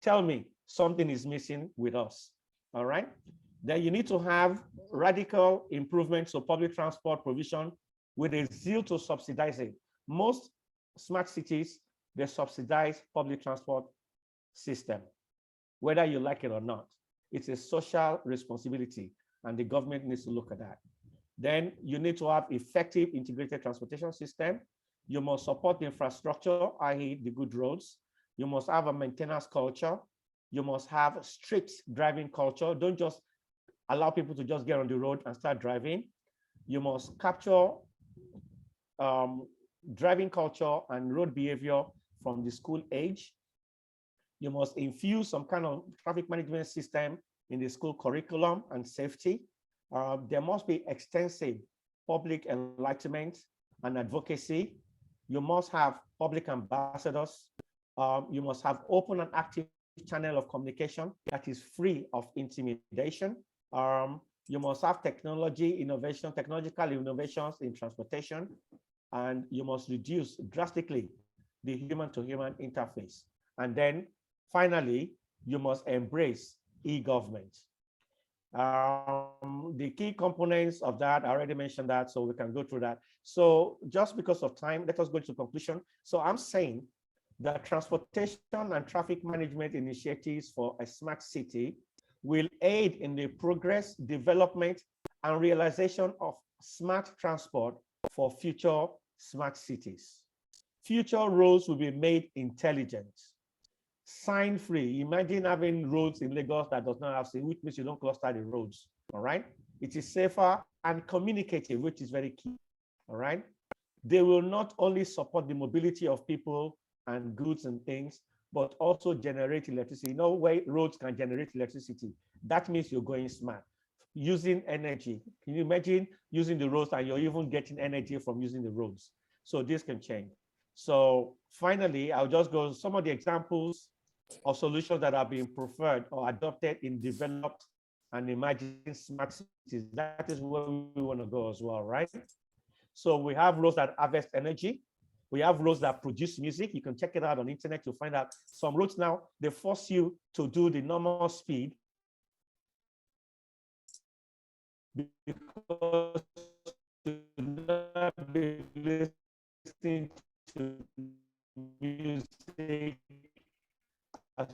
Tell me, something is missing with us, all right? Then you need to have radical improvements of public transport provision with a zeal to subsidize it. Most smart cities, they subsidize public transport system, whether you like it or not. It's a social responsibility, and the government needs to look at that. Then you need to have effective integrated transportation system. You must support the infrastructure, i.e. the good roads. You must have a maintenance culture. You must have strict driving culture. Don't just allow people to just get on the road and start driving. You must capture driving culture and road behavior from the school age. You must infuse some kind of traffic management system in the school curriculum and safety. There must be extensive public enlightenment and advocacy. You must have public ambassadors. You must have open and active channel of communication that is free of intimidation. You must have technological innovations in transportation, and you must reduce drastically the human-to-human interface. And then finally, you must embrace e-government. The key components of that, I already mentioned that, so we can go through that. So just because of time, let us go to conclusion. So I'm saying that transportation and traffic management initiatives for a smart city will aid in the progress, development, and realization of smart transport for future smart cities. Future roads will be made intelligent, sign-free. Imagine having roads in Lagos that does not have sign, which means you don't cluster the roads, all right? It is safer and communicative, which is very key, all right? They will not only support the mobility of people and goods and things, but also generate electricity. No way roads can generate electricity. That means you're going smart, using energy. Can you imagine using the roads and you're even getting energy from using the roads? So this can change. So finally, I'll just go some of the examples of solutions that are being preferred or adopted in developed and emerging smart cities. That is where we want to go as well, right? So we have roads that harvest energy. We have roads that produce music. You can check it out on the internet. You'll find out some roads now, they force you to do the normal speed because you not be listening to music as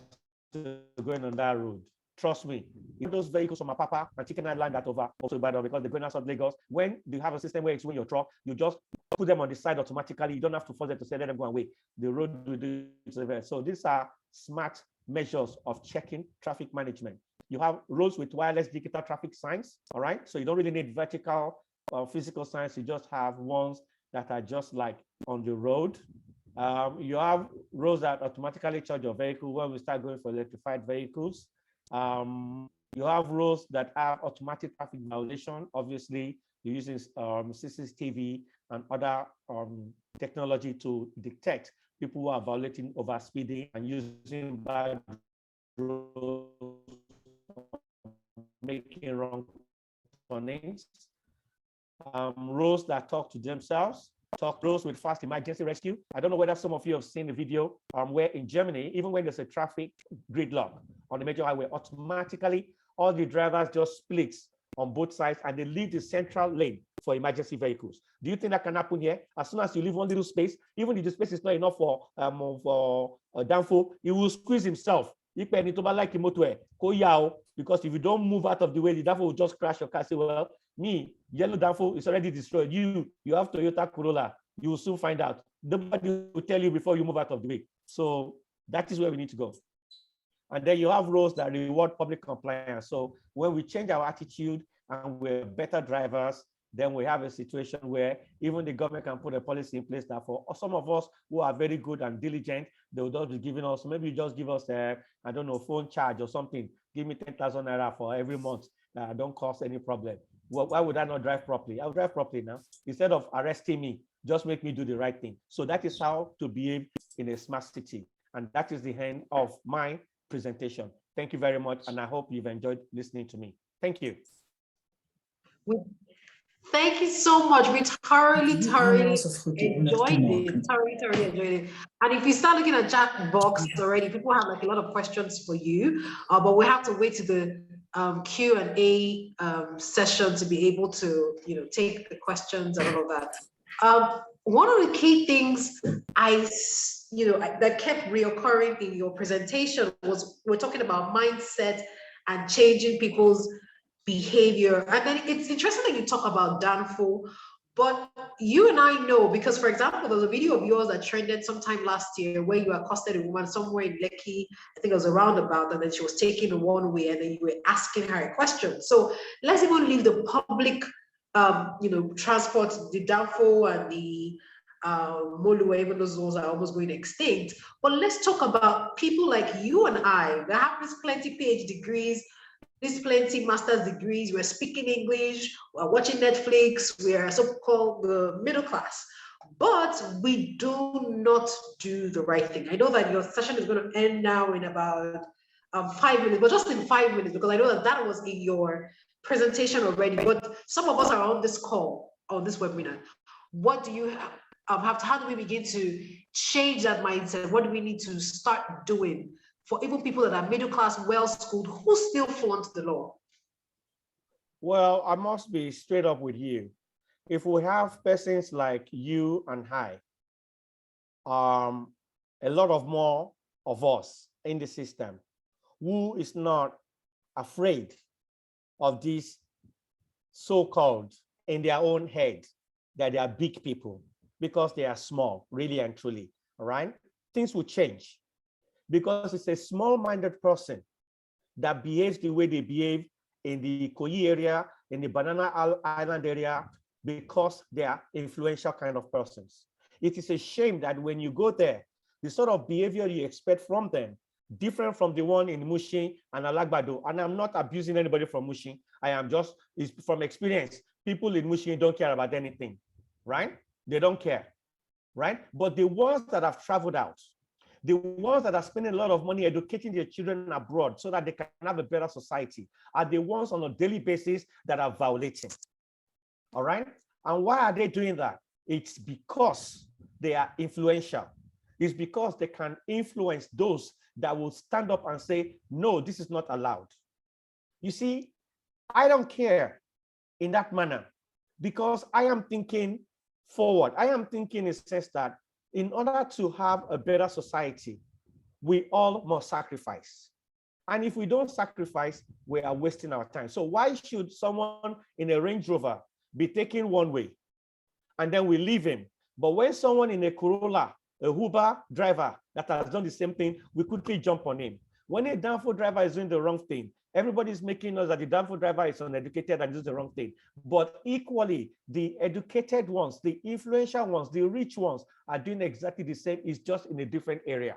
you're going on that road. Trust me, those vehicles from Apapa and Chicken Island that over also bad because they're going out of Lagos. When you have a system where it's when your truck, you just put them on the side automatically. You don't have to force them to say let them go away. The road will do it. So these are smart measures of checking traffic management. You have roads with wireless digital traffic signs, all right? So you don't really need vertical or physical signs. You just have ones that are just like on the road. You have roads that automatically charge your vehicle when we start going for electrified vehicles. You have roads that have automatic traffic violation. Obviously, You're using CCTV and other technology to detect people who are violating overspeeding and using bad roads, making wrong turnings. Roads that talk to themselves, roads with fast emergency rescue. I don't know whether some of you have seen the video where in Germany, even when there's a traffic gridlock on the major highway, automatically all the drivers just split on both sides and they leave the central lane for emergency vehicles. Do you think that can happen here? As soon as you leave one little space, even if the space is not enough for downfall, he will squeeze himself. Because if you don't move out of the way, the downfall will just crash your car. Say, well, me, yellow downfall is already destroyed. You have Toyota Corolla. You will soon find out. Nobody will tell you before you move out of the way. So that is where we need to go. And then you have rules that reward public compliance. So when we change our attitude and we're better drivers, then we have a situation where even the government can put a policy in place that for some of us who are very good and diligent, they will just be giving us, maybe you just give us I don't know, phone charge or something. Give me 10,000 naira for every month. Don't cause any problem. Well, why would I not drive properly? I'll drive properly now. Instead of arresting me, just make me do the right thing. So that is how to behave in a smart city. And that is the end of my presentation. Thank you very much. And I hope you've enjoyed listening to me. Thank you. Thank you so much. We thoroughly enjoyed it. Thoroughly enjoyed it. And if you start looking at chat box already, people have like a lot of questions for you. But we have to wait to the Q&A session to be able to, take the questions and all of that. One of the key things that kept reoccurring in your presentation was we're talking about mindset and changing people's behavior. And then it's interesting that you talk about downfall, but you and I know, because for example, there's a video of yours that trended sometime last year where you accosted a woman somewhere in Lekki, I think it was a roundabout, and then she was taking a one way and then you were asking her a question. So let's even leave the public, transport, the downfall and the Moluwa, even those laws are almost going extinct. But let's talk about people like you and I that have this plenty PhD degrees, these plenty master's degrees, we're speaking English, we're watching Netflix, we're so-called the middle class, but we do not do the right thing. I know that your session is going to end now in about 5 minutes, but just in 5 minutes, because I know that was in your presentation already, but some of us are on this call, on this webinar. What do you have how do we begin to change that mindset? What do we need to start doing for even people that are middle class, well-schooled, who still flaunt the law? Well, I must be straight up with you. If we have persons like you and I, a lot of more of us in the system who is not afraid of these so-called in their own head that they are big people because they are small, really and truly, all right? Things will change because it's a small-minded person that behaves the way they behave in the Ikoyi area, in the Banana Island area, because they are influential kind of persons. It is a shame that when you go there, the sort of behavior you expect from them, different from the one in Mushin and Alagbado. And I'm not abusing anybody from Mushin. I am just, it's from experience. People in Mushin don't care about anything, right? They don't care, right? But the ones that have traveled out, the ones that are spending a lot of money educating their children abroad so that they can have a better society are the ones on a daily basis that are violating, all right? And why are they doing that? It's because they are influential. It's because they can influence those that will stand up and say, no, this is not allowed. You see, I don't care in that manner because I am thinking forward. I am thinking in the sense that in order to have a better society, we all must sacrifice. And if we don't sacrifice, we are wasting our time. So why should someone in a Range Rover be taking one way and then we leave him? But when someone in a Corolla, a Uber driver that has done the same thing, we quickly jump on him. When a downfall driver is doing the wrong thing, everybody's making us that the downfall driver is uneducated and does the wrong thing. But equally, the educated ones, the influential ones, the rich ones are doing exactly the same. It's just in a different area.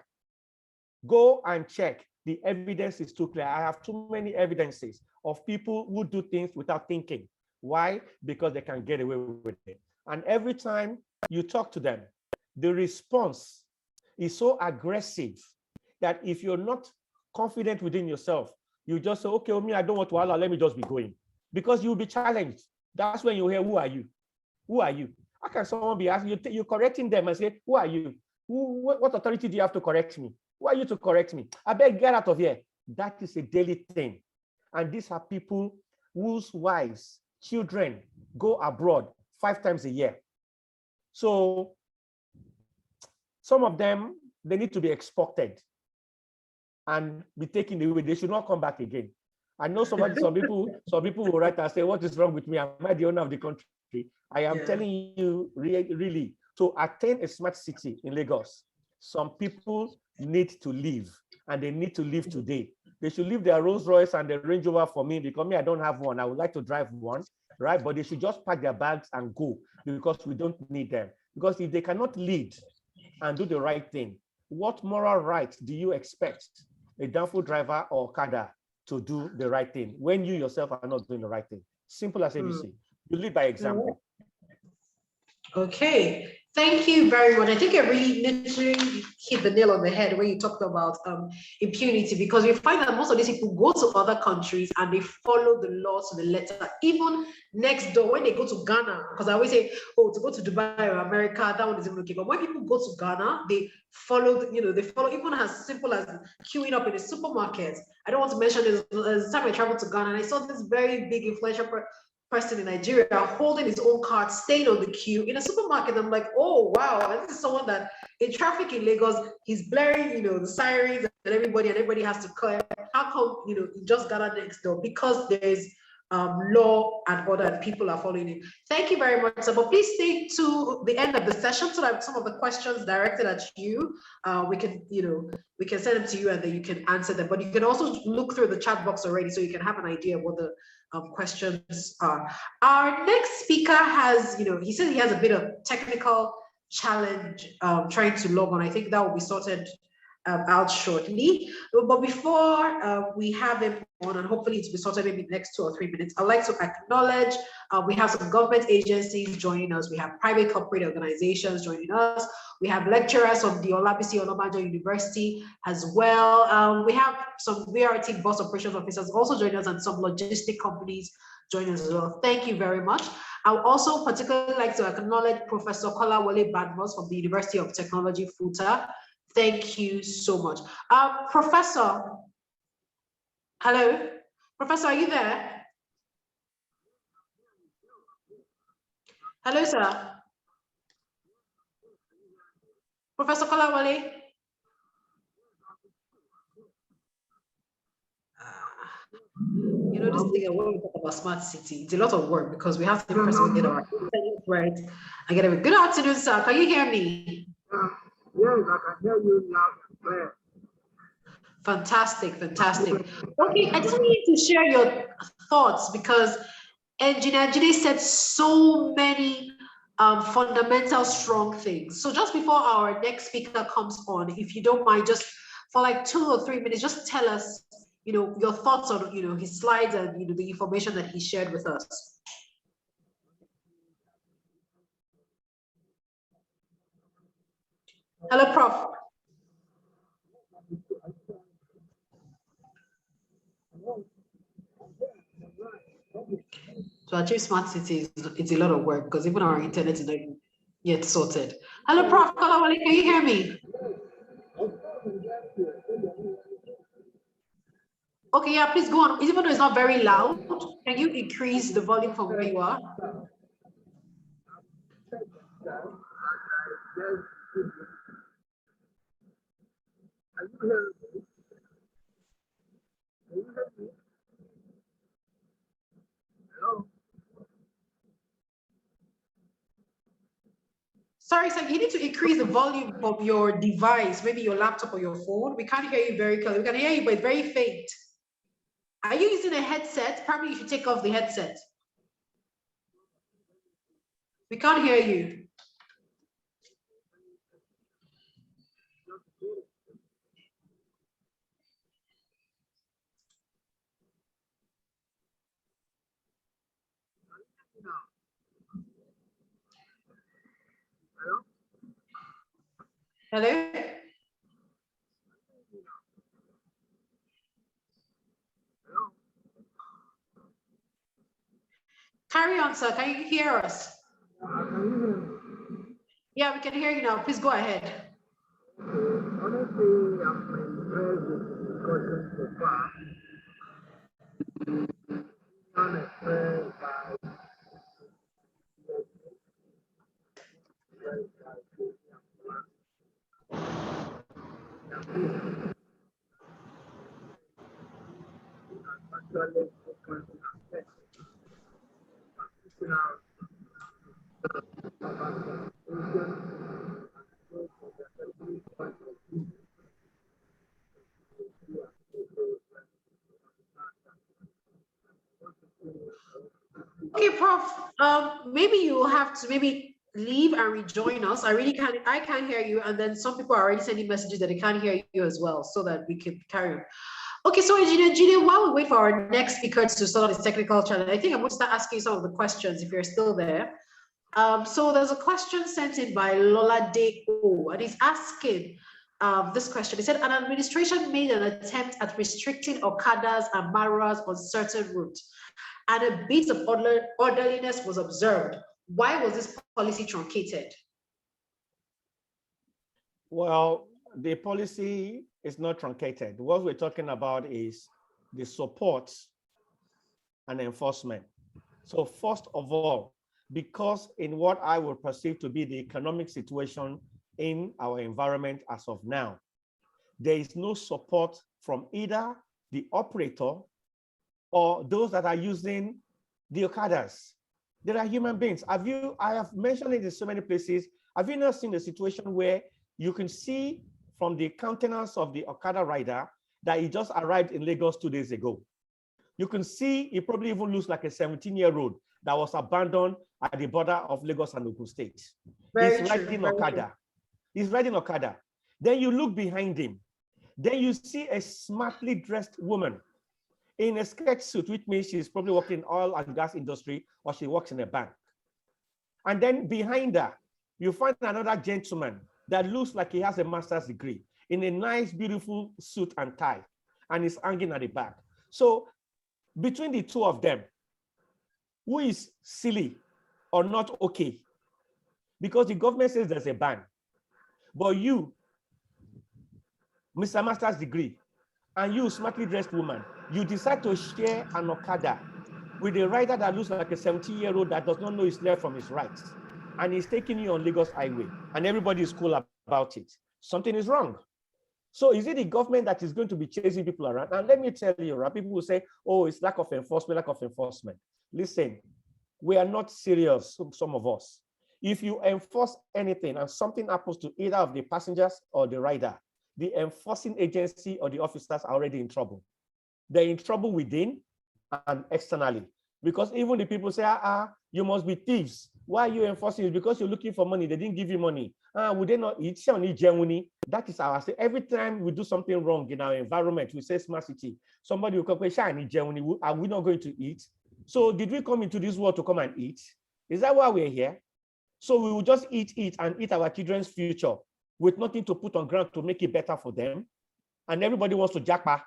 Go and check. The evidence is too clear. I have too many evidences of people who do things without thinking. Why? Because they can get away with it. And every time you talk to them, the response is so aggressive that if you're not confident within yourself, you just say, okay, I don't want to allow, let me just be going. Because you'll be challenged. That's when you hear, who are you? Who are you? How can someone be asking you, you're correcting them and say, who are you? What authority do you have to correct me? Who are you to correct me? I beg, get out of here. That is a daily thing. And these are people whose wives, children go abroad 5 times a year. So some of them, they need to be exported and be taken away. They should not come back again. I know some people will write and say, what is wrong with me? Am I the owner of the country? I am telling you, really, to attain a smart city in Lagos, some people need to leave, and they need to leave today. They should leave their Rolls Royce and their Range Rover for me, because me, I don't have one. I would like to drive one, right? But they should just pack their bags and go, because we don't need them. Because if they cannot lead and do the right thing, what moral right do you expect a downful driver or cadre to do the right thing when you yourself are not doing the right thing? Simple as ABC. You lead by example. Okay, thank you very much. I think I really literally hit the nail on the head when you talked about impunity, because we find that most of these people go to other countries and they follow the law to the letter. Even next door, when they go to Ghana, because I always say, oh, to go to Dubai or America, that one is even okay. But when people go to Ghana, they follow, they follow even as simple as queuing up in a supermarket. I don't want to mention this. The time I traveled to Ghana, and I saw this very big influential person in Nigeria holding his own card, staying on the queue in a supermarket. I'm like, oh wow, this is someone that in traffic in Lagos, he's blaring, the sirens and everybody has to clear. How come, he just got out next door? Because there's law and order and people are following it. Thank you very much, sir. But please stay to the end of the session so that some of the questions directed at you, we can send them to you and then you can answer them. But you can also look through the chat box already so you can have an idea of what the questions are. Our next speaker has, he said he has a bit of technical challenge trying to log on. I think that will be sorted out shortly. But before we have him on, and hopefully it will be sorted maybe in the next 2 or 3 minutes, I'd like to acknowledge we have some government agencies joining us. We have private corporate organizations joining us. We have lecturers from the Oduyoye University as well. We have some VRT bus operations officers also joining us, and some logistic companies joining us as well. Thank you very much. I would also particularly like to acknowledge Professor Kolawole Badmus from the University of Technology, FUTA. Thank you so much. Professor, hello? Professor, are you there? Hello, sir. Professor Kolawole? This thing I want to talk about smart city, it's a lot of work because we have to first get our internet right and get everything. Good afternoon, sir. Can you hear me? Yes, I can hear you loud and clear. Fantastic, fantastic. Okay, I just need to share your thoughts because Engineer Jide said so many fundamental strong things. So just before our next speaker comes on, if you don't mind, just for like 2 or 3 minutes, just tell us, your thoughts on, his slides and, the information that he shared with us. Hello, Prof. To achieve smart cities, it's a lot of work because even our internet is not yet sorted. Hello, Prof. Kolawole, can you hear me? Okay, yeah, please go on. Even though it's not very loud, can you increase the volume from where you are? Sorry, sir, you need to increase the volume of your device, maybe your laptop or your phone. We can't hear you very clearly. We can hear you, but it's very faint. Are you using a headset? Probably you should take off the headset. We can't hear you. Hello? Carry on, sir. Can you hear us? Yeah, we can hear you now. Please go ahead. Honestly, I'm impressed with the discussion so far. I'm impressed by actually focusing on tech. Okay, Prof. Maybe you will have to maybe leave and rejoin us. I can't hear you, and then some people are already sending messages that they can't hear you as well, so that we can carry on. Okay, so Engineer, while we wait for our next speaker to sort out this technical challenge, I think I'm going to start asking some of the questions if you're still there. So there's a question sent in by Olajide, and he's asking this question. He said, an administration made an attempt at restricting Okadas and Maruas on certain routes, and a bit of orderliness was observed. Why was this policy truncated? Well, the policy is not truncated. What we're talking about is the support and enforcement. So first of all, because in what I would perceive to be the economic situation in our environment as of now, there is no support from either the operator or those that are using the Okadas. There are human beings. I have mentioned it in so many places. Have you not seen a situation where you can see from the countenance of the Okada rider that he just arrived in Lagos 2 days ago? You can see he probably even looks like a 17-year-old that was abandoned at the border of Lagos and Ogun State. He's riding Okada. He's riding Okada. Then you look behind him. Then you see a smartly dressed woman in a skirt suit, which means she's probably working in oil and gas industry, or she works in a bank. And then behind her, you find another gentleman that looks like he has a master's degree in a nice, beautiful suit and tie, and is hanging at the back. So between the two of them, who is silly or not okay? Because the government says there's a ban, but you, Mr. Master's degree, and you, smartly dressed woman, you decide to share an Okada with a rider that looks like a 17-year-old that does not know his left from his right, and he's taking you on Lagos Highway, and everybody is cool about it. Something is wrong. So is it the government that is going to be chasing people around? And let me tell you, right, people will say, oh, it's lack of enforcement, lack of enforcement. Listen, we are not serious, some of us. If you enforce anything and something happens to either of the passengers or the rider, the enforcing agency or the officers are already in trouble. They're in trouble within and externally. Because even the people say, you must be thieves. Why are you enforcing it? Because you're looking for money. They didn't give you money. Would they not eat? That is our say. Every time we do something wrong in our environment, we say smart city. Somebody will come, are we not going to eat? So did we come into this world to come and eat? Is that why we're here? So we will just eat and eat our children's future with nothing to put on ground to make it better for them. And everybody wants to jackpot.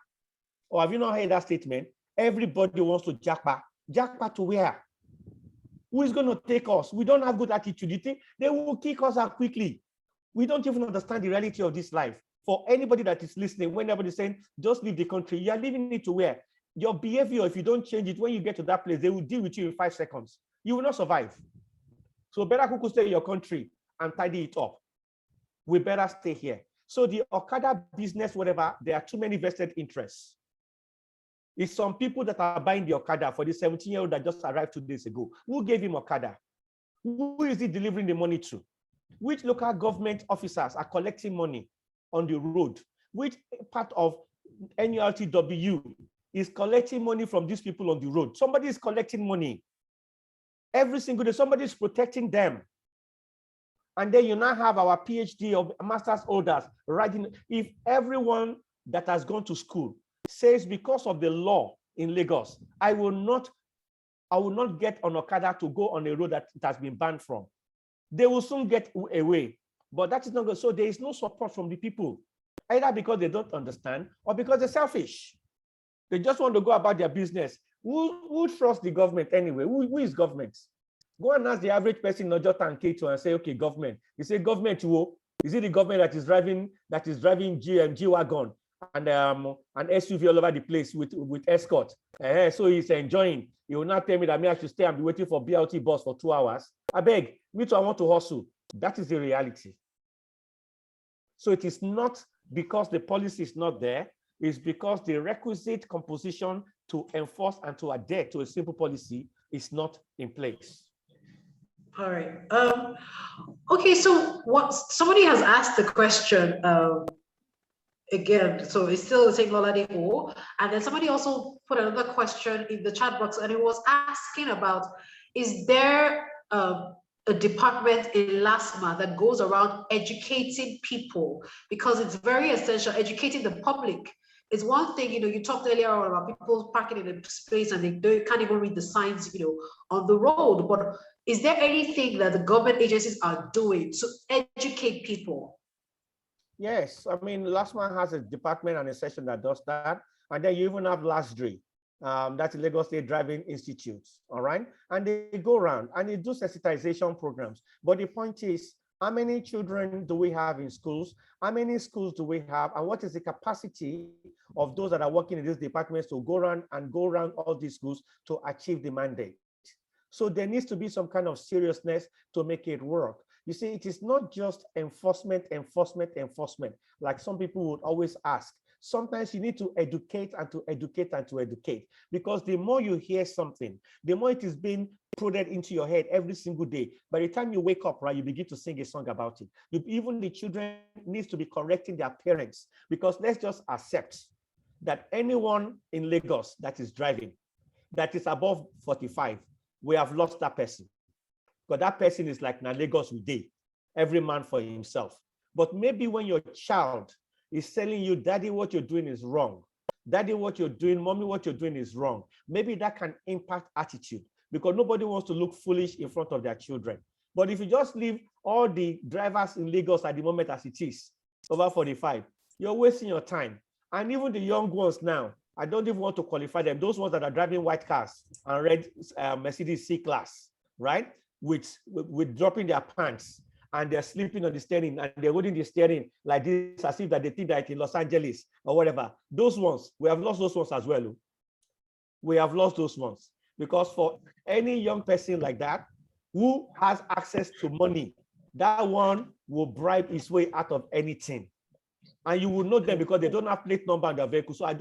Or have you not heard that statement? Everybody wants to jackpot. Jackpot to where? Who is going to take us? We don't have good attitude. You think they will kick us out quickly? We don't even understand the reality of this life. For anybody that is listening, when everybody is saying, just leave the country, you are leaving it to where? Your behavior, if you don't change it, when you get to that place, they will deal with you in 5 seconds. You will not survive. So better could stay in your country and tidy it up. We better stay here. So the Okada business, whatever, there are too many vested interests. It's some people that are buying the Okada for the 17-year-old that just arrived 2 days ago. Who gave him Okada? Who is he delivering the money to? Which local government officers are collecting money on the road? Which part of NURTW is collecting money from these people on the road? Somebody is collecting money. Every single day, somebody is protecting them. And then you now have our PhD or master's holders writing. If everyone that has gone to school says because of the law in Lagos, I will not I will not get on Okada to go on a road that it has been banned from. They will soon get away, but that is not good. So there is no support from the people, either because they don't understand or because they're selfish. They just want to go about their business. Who trusts the government anyway? Who is government? Go and ask the average person, not just and Kato, and say, okay, government. You say government, is it the government that is driving G-Wagon and an SUV all over the place with escort? So he's enjoying. He will not tell me that I should stay and be waiting for BLT bus for 2 hours. I beg, me too, I want to hustle. That is the reality. So it is not because the policy is not there, it's because the requisite composition to enforce and to adhere to a simple policy is not in place. All right. Okay, so what somebody has asked the question again, so it's still the same Lolade, and then somebody also put another question in the chat box, and it was asking about, is there a department in LASTMA that goes around educating people? Because it's very essential, educating the public. It's one thing, you talked earlier on about people parking in a space and they can't even read the signs, on the road. But is there anything that the government agencies are doing to educate people? Yes, I mean, LASTMA has a department and a section that does that. And then you even have LASDRI, that's the Lagos State Driving Institute, all right? And they go around and they do sensitization programs. But the point is, how many children do we have in schools? How many schools do we have? And what is the capacity of those that are working in these departments to go around all these schools to achieve the mandate? So there needs to be some kind of seriousness to make it work. You see, it is not just enforcement, like some people would always ask. Sometimes you need to educate and to educate and to educate, because the more you hear something, the more it is being prodded into your head every single day. By the time you wake up, right, you begin to sing a song about it. Even the children needs to be correcting their parents, because let's just accept that anyone in Lagos that is driving, that is above 45, we have lost that person. Because that person is like, na Lagos we dey, every man for himself. But maybe when your child is telling you, daddy, what you're doing is wrong. Daddy, what you're doing, mommy, what you're doing is wrong. Maybe that can impact attitude, because nobody wants to look foolish in front of their children. But if you just leave all the drivers in Lagos at the moment as it is, over 45, you're wasting your time. And even the young ones now, I don't even want to qualify them. Those ones that are driving white cars and red Mercedes C-Class, right? With dropping their pants, and they're sleeping on the steering, and they're holding the steering like this, as if that they think that it's in Los Angeles or whatever. Those ones, we have lost those ones as well. We have lost those ones, because for any young person like that who has access to money, that one will bribe his way out of anything. And you will know them because they don't have plate number on their vehicle. So I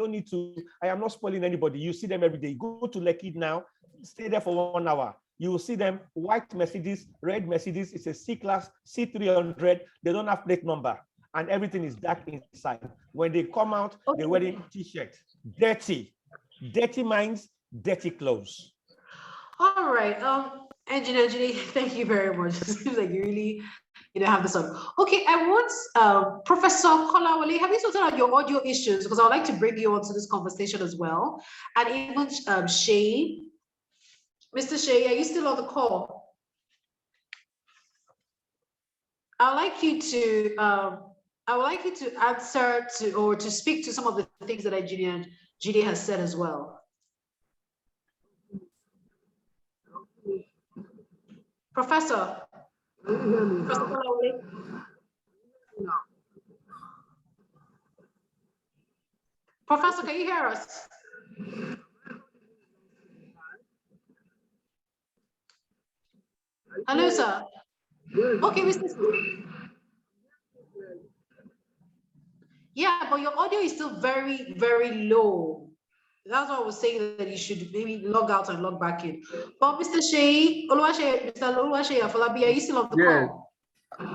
am not spoiling anybody. You see them every day. You go to Lekki now, stay there for 1 hour. You will see them, white Mercedes, red Mercedes, it's a C-Class, C300, they don't have plate number, and everything is dark inside. When they come out, they're wearing t-shirt, dirty minds, dirty clothes. All right, Engineer, thank you very much. It seems like you really have this on. Okay, I want Professor Kolawole, have you sorted out your audio issues? Because I would like to bring you onto this conversation as well. And even Seyi. Mr. Seyi, are you still on the call? I would like you to answer or to speak to some of the things that Engineer Jide has said as well. Professor. Professor, can you hear us? Hello, sir. Okay, Mr. Yeah, but your audio is still very, very low. That's what I was saying, that you should maybe log out and log back in. But Mr. Oluwaseyi, Afolabi, are you still on the call?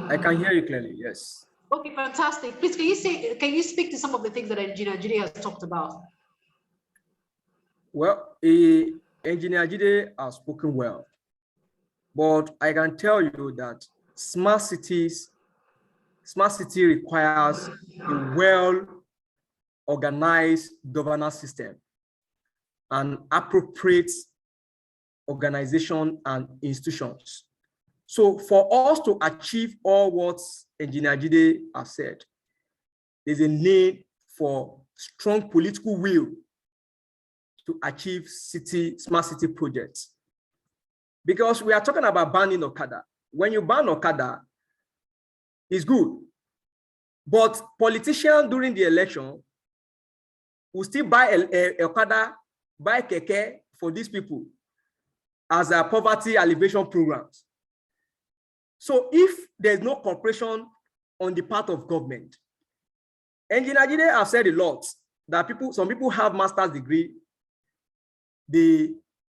I can hear you clearly, yes. Okay, fantastic. Please, can you speak to some of the things that Engineer Jide has talked about? Well, Engineer Jide has spoken well, but I can tell you that smart city requires a well-organized governance system and appropriate organizations, and institutions. So for us to achieve all what Engineer Jide has said, there's a need for strong political will to achieve smart city projects. Because we are talking about banning Okada. When you ban Okada, it's good. But politicians during the election will still buy a Okada, buy keke for these people as a poverty alleviation programs. So if there's no cooperation on the part of government, Engineer Jide have said a lot that some people have master's degree, they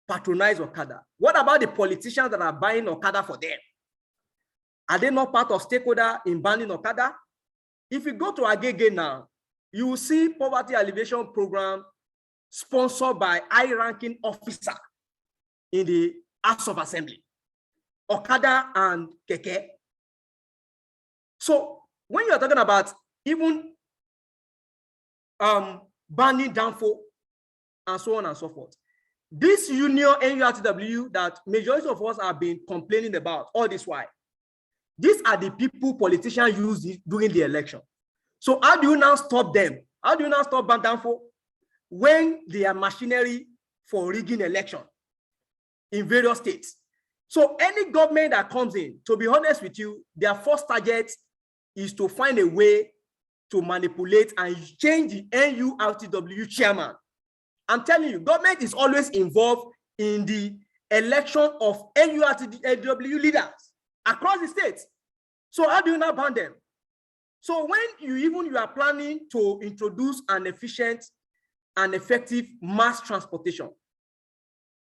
patronize Okada. What about the politicians that are buying Okada for them? Are they not part of stakeholder in banning Okada? If you go to Agege now, you will see poverty alleviation program sponsored by high-ranking officer in the House of Assembly, Okada and Keke. So when you're talking about even banning Danfo and so on and so forth, this union NURTW that majority of us have been complaining about all this while, these are the people politicians use during the election. So how do you now stop them? How do you now stop Danfo when they are machinery for rigging election in various states? So any government that comes in, to be honest with you, their first target is to find a way to manipulate and change the NURTW chairman. I'm telling you, government is always involved in the election of NURTW leaders across the states. So how do you now ban them? So when you are planning to introduce an efficient and effective mass transportation,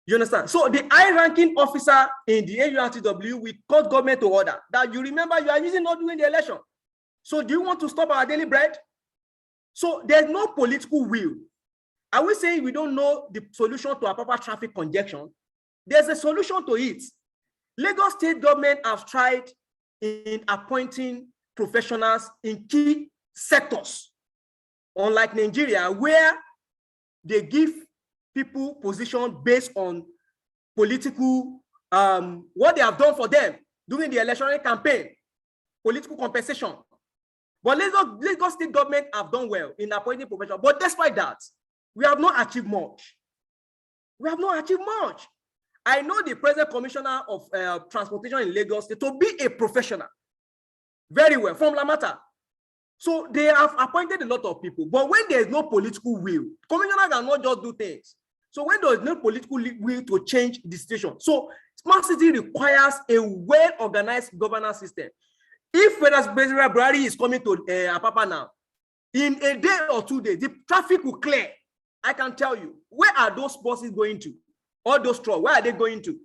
you understand? So the high-ranking officer in the NURTW will call government to order that you remember you are using not during the election. So do you want to stop our daily bread? So there's no political will. Are we saying we don't know the solution to our proper traffic congestion? There's a solution to it. Lagos state government have tried in appointing professionals in key sectors, unlike Nigeria, where they give people position based on political, what they have done for them during the electoral campaign, political compensation. But Lagos state government have done well in appointing professionals. But despite that, we have not achieved much. We have not achieved much. I know the present commissioner of transportation in Lagos State to be a professional very well from Lamata. So they have appointed a lot of people. But when there is no political will, commissioner cannot just do things. So when there is no political will to change the situation, so smart city requires a well-organized governance system. If President Buhari is coming to Apapa now, in a day or 2 days, the traffic will clear. I can tell you, where are those buses going to? All those trucks, where are they going to?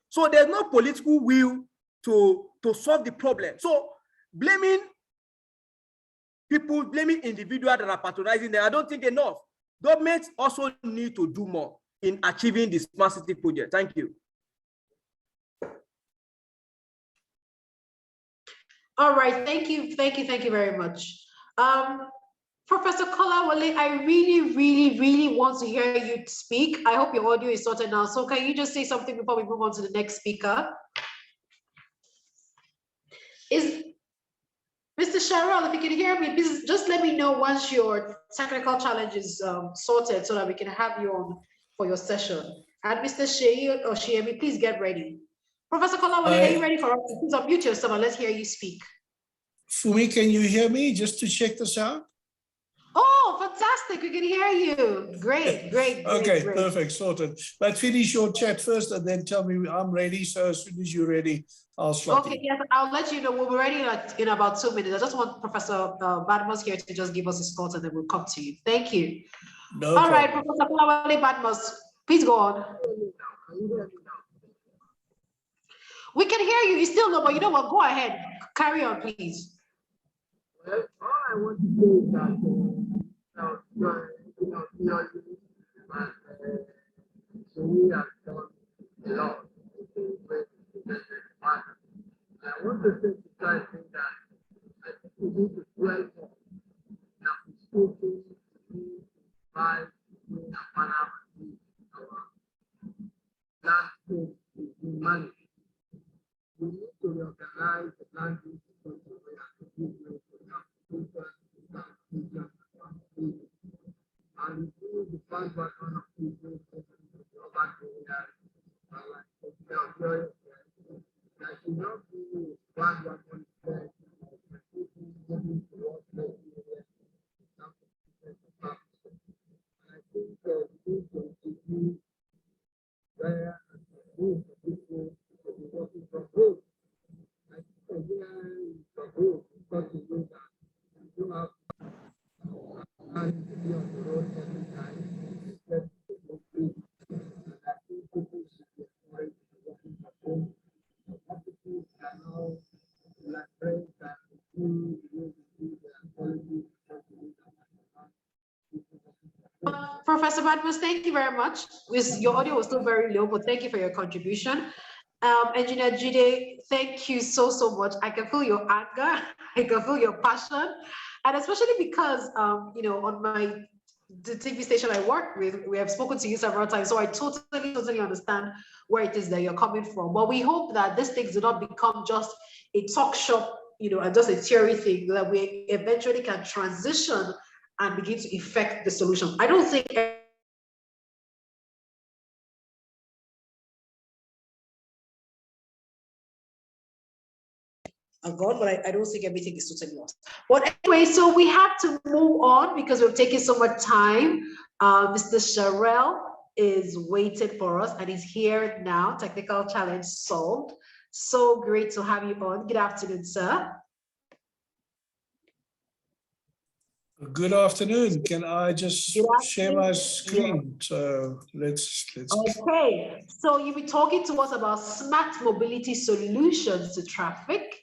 So there's no political will to solve the problem. So blaming people, blaming individuals that are patronizing them, I don't think enough. Governments also need to do more in achieving the smart city project. Thank you. All right, thank you very much. Professor Kolawole, I really want to hear you speak. I hope your audio is sorted now. So can you just say something before we move on to the next speaker? Is Mr.Charel, if you can hear me, please just let me know once your technical challenge is sorted so that we can have you on for your session. And Mr.Seyi or Oshiyemi, please get ready. Professor Kolawole, are you ready for us? Please unmute yourself and let's hear you speak. Funmi, can you hear me just to check this out? Oh, fantastic. We can hear you. Great. Okay, perfect, sorted. But finish your chat first and then tell me I'm ready. So as soon as you're ready, I'll slot Okay, in. yes, I'll let you know. We'll be ready in about 2 minutes. I just want Professor Badmus here to just give us his thoughts and then we'll come to you. Thank you. No All right, problem. Professor Kolawole Badmus, please go on. We can hear you. You still know, but you know what? Go ahead. Carry on, please. Well, all I want to say is that we have done a lot to break the matter. I want to say to try to think that I think we need to dwell more that we still need to buy in a manner our landscape manage. We need to reorganize the country to give way and improve the bandwagon of people in the urban areas. There should not be bandwagon effect of people moving towards the area. And I think we need to introduce where most people will be working from home. I think Nigeria is from home because we know that we don't have and to be on the road every time. And I think people should be encouraged to working from home. Offices can now collaborate and improve the way we do their quality. Professor Badmus, thank you very much. Your audio was still very low, but thank you for your contribution. Engineer Jide, thank you so much. I can feel your anger, I can feel your passion, and especially because you know, on the TV station I work with, we have spoken to you several times, so I totally understand where it is that you're coming from. But we hope that these things do not become just a talk shop, you know, and just a theory thing, that we eventually can transition and begin to effect the solution. I don't think God, but I don't think everything is totally lost. But anyway, so we have to move on because we've taken so much time. Mr.Charel is waiting for us and he's here now. Technical challenge solved. So great to have you on. Good afternoon, sir. Good afternoon. Can I just share my screen? So let's. Okay, so you'll be talking to us about smart mobility solutions to traffic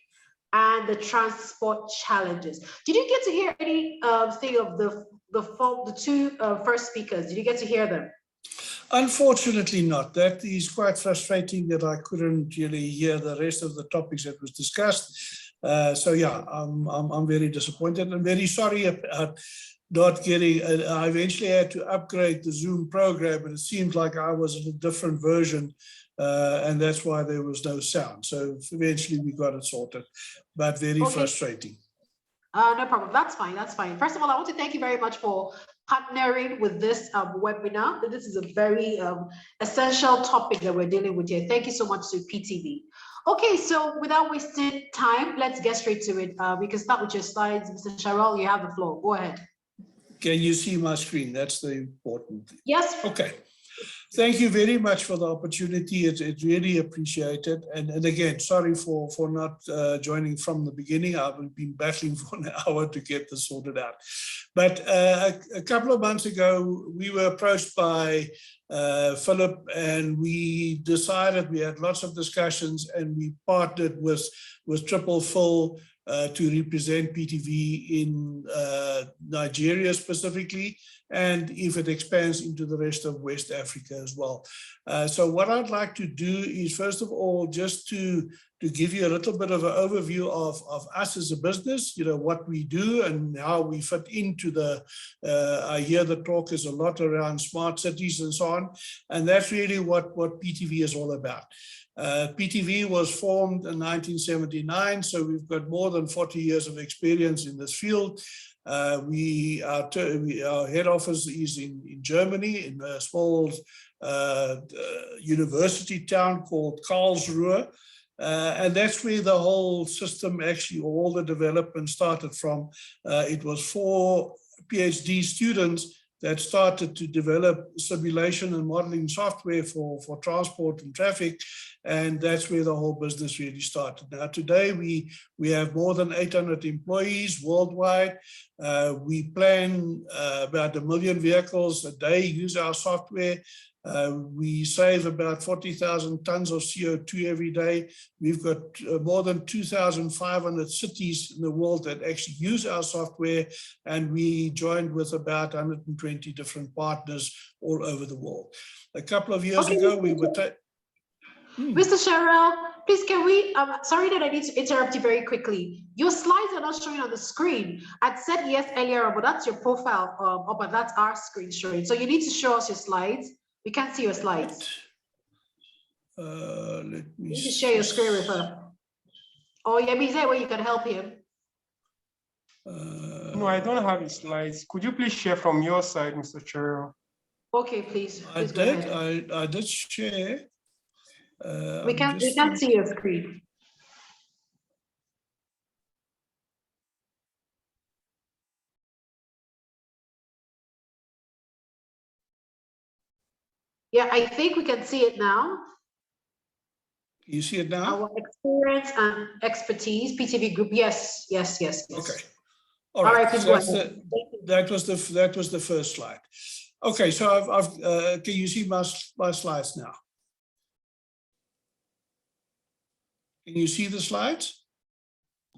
and the transport challenges. Did you get to hear any thing of the two first speakers? Did you get to hear them? Unfortunately not. That is quite frustrating that I couldn't really hear the rest of the topics that was discussed. So yeah, I'm very disappointed and very sorry about not getting, I eventually had to upgrade the Zoom program and it seemed like I was in a different version and that's why there was no sound. So eventually we got it sorted, but very frustrating. No problem, that's fine, that's fine. First of all, I want to thank you very much for partnering with this webinar. This is a very essential topic that we're dealing with here. Thank you so much to PTV. Okay, so without wasting time, let's get straight to it. We can start with your slides. Mr.Charel, you have the floor. Go ahead. Can you see my screen? That's the important thing. Yes. Okay. Thank you very much for the opportunity. It's really appreciated. And again, sorry for not joining from the beginning. I've been battling for an hour to get this sorted out. But a couple of months ago, we were approached by Philip and we decided, we had lots of discussions and we partnered with TRIPLEPHIL to represent PTV in Nigeria specifically, and if it expands into the rest of West Africa as well. So what I'd like to do is, first of all, just to give you a little bit of an overview of us as a business, you know, what we do and how we fit into the, I hear the talk is a lot around smart cities and so on, and that's really what PTV is all about. PTV was formed in 1979, so we've got more than 40 years of experience in this field. Our head office is in Germany, in a small university town called Karlsruhe. And that's where the whole system, actually, all the development started from. It was 4 PhD students that started to develop simulation and modeling software for transport and traffic. And that's where the whole business really started. Now, today, we have more than 800 employees worldwide. We plan about 1 million vehicles a day use our software. We save about 40,000 tons of CO2 every day. We've got more than 2,500 cities in the world that actually use our software, and we joined with about 120 different partners all over the world. A couple of years ago, we were... Mr.Charel, please can we, sorry that I need to interrupt you very quickly. Your slides are not showing on the screen. I'd said yes earlier, but that's your profile up, and that's our screen showing. So you need to show us your slides. We can't see your slides. Let me You can share your screen with her. Oh, yeah, is that where you can help him? No, I don't have his slides. Could you please share from your side, Mr.Charel? Okay, please. I Please go did. ahead. I did share. We can't see your screen. Yeah, I think we can see it now. You see it now? Our experience and expertise, PTV Group. Yes, yes, yes, yes. Okay. All right. Please So go that's ahead. that was the first slide. Okay. So can you see my slides now? Can you see the slides?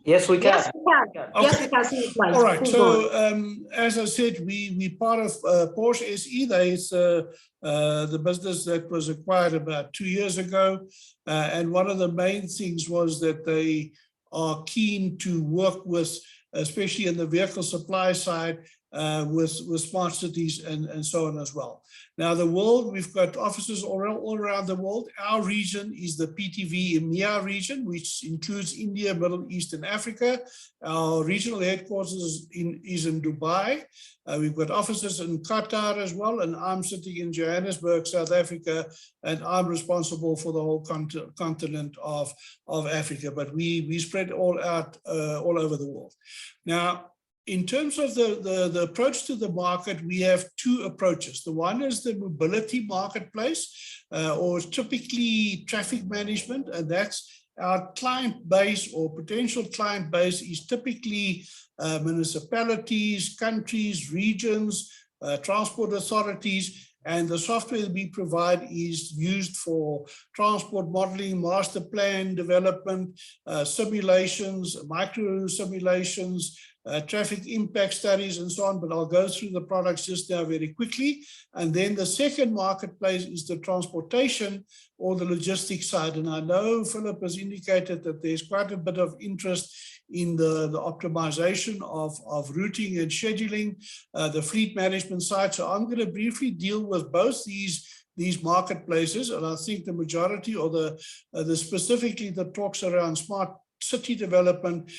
Yes, we can. Yes, we can. Okay. Yes, we can see the slides. All right. Please So go on. as I said, we part of Porsche SE. That is the business that was acquired about 2 years ago. And one of the main things was that they are keen to work with, especially in the vehicle supply side, with smart cities and so on as well. Now, the world, we've got offices all around the world. Our region is the PTV EMEA region, which includes India, Middle East, and Africa. Our regional headquarters is in Dubai. We've got offices in Qatar as well, and I'm sitting in Johannesburg, South Africa, and I'm responsible for the whole continent of Africa, but we spread all out all over the world. Now, in terms of the approach to the market, we have two approaches. The one is the mobility marketplace, or typically traffic management, and that's our client base or potential client base is typically municipalities, countries, regions, transport authorities, and the software we provide is used for transport modeling, master plan development, simulations, micro simulations, traffic impact studies and so on, but I'll go through the products just now very quickly. And then the second marketplace is the transportation or the logistics side. And I know Philip has indicated that there's quite a bit of interest in the optimization of routing and scheduling, the fleet management side. So I'm going to briefly deal with both these marketplaces. And I think the majority or the specifically the talks around smart city development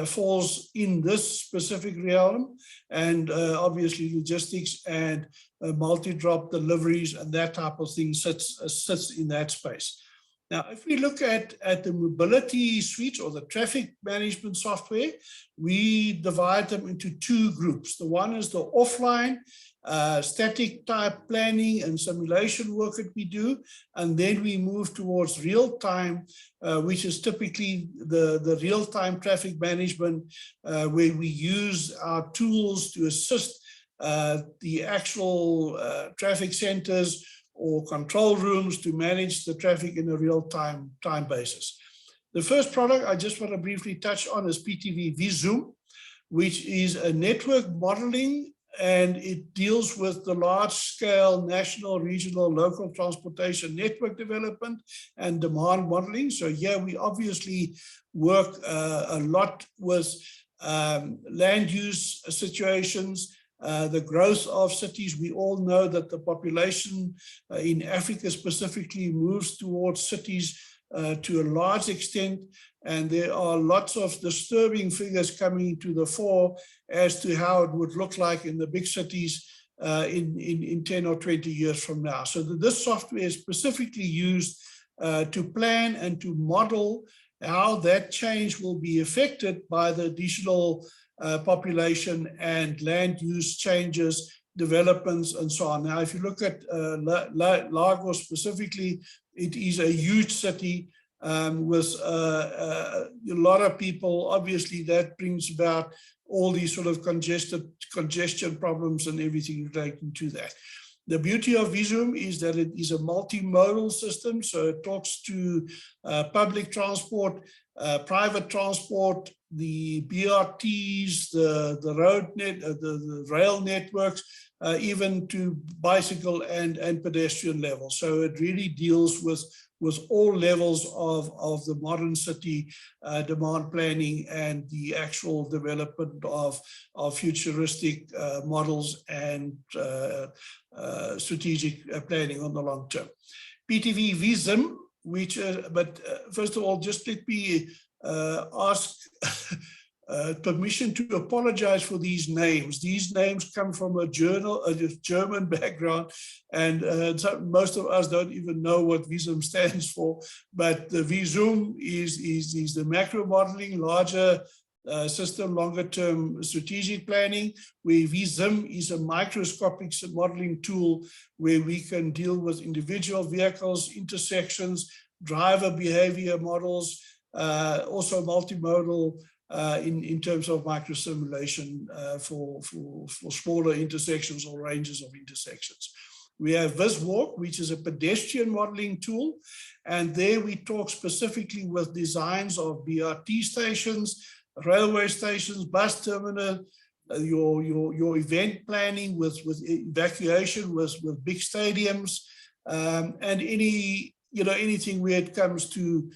falls in this specific realm, and obviously logistics and multi-drop deliveries and that type of thing sits in that space. Now, if we look at the mobility suite or the traffic management software, we divide them into two groups. The one is the offline static type planning and simulation work that we do, and then we move towards real-time, which is typically the real-time traffic management, where we use our tools to assist the actual traffic centers or control rooms to manage the traffic in a real-time basis. The first product I just want to briefly touch on is PTV Zoom, which is a network modeling, and it deals with the large-scale national, regional, local transportation network development and demand modeling. So here we obviously work a lot with land use situations, the growth of cities. We all know that the population in Africa specifically moves towards cities to a large extent, and there are lots of disturbing figures coming to the fore as to how it would look like in the big cities in 10 or 20 years from now. So this software is specifically used to plan and to model how that change will be affected by the additional population and land use changes, developments, and so on. Now, if you look at Lagos specifically, it is a huge city with a lot of people. Obviously, that brings about all these sort of congestion problems and everything relating to that. The beauty of Zoom is that it is a multimodal system, so it talks to public transport, private transport, the BRTs, the road net, the rail networks, even to bicycle and pedestrian level. So it really deals with all levels of the modern city demand planning and the actual development of futuristic models and strategic planning on the long term. PTV Zoom, which, but first of all, just let me ask permission to apologize for these names. These names come from a German background, and so most of us don't even know what VISUM stands for. But the VISUM is the macro modeling, larger system, longer term strategic planning, where VISUM is a microscopic modeling tool where we can deal with individual vehicles, intersections, driver behavior models, also multimodal in terms of microsimulation for smaller intersections or ranges of intersections. We have VisWalk, which is a pedestrian modeling tool, and there we talk specifically with designs of BRT stations, railway stations, bus terminal, your event planning with evacuation with big stadiums, and anything where it comes to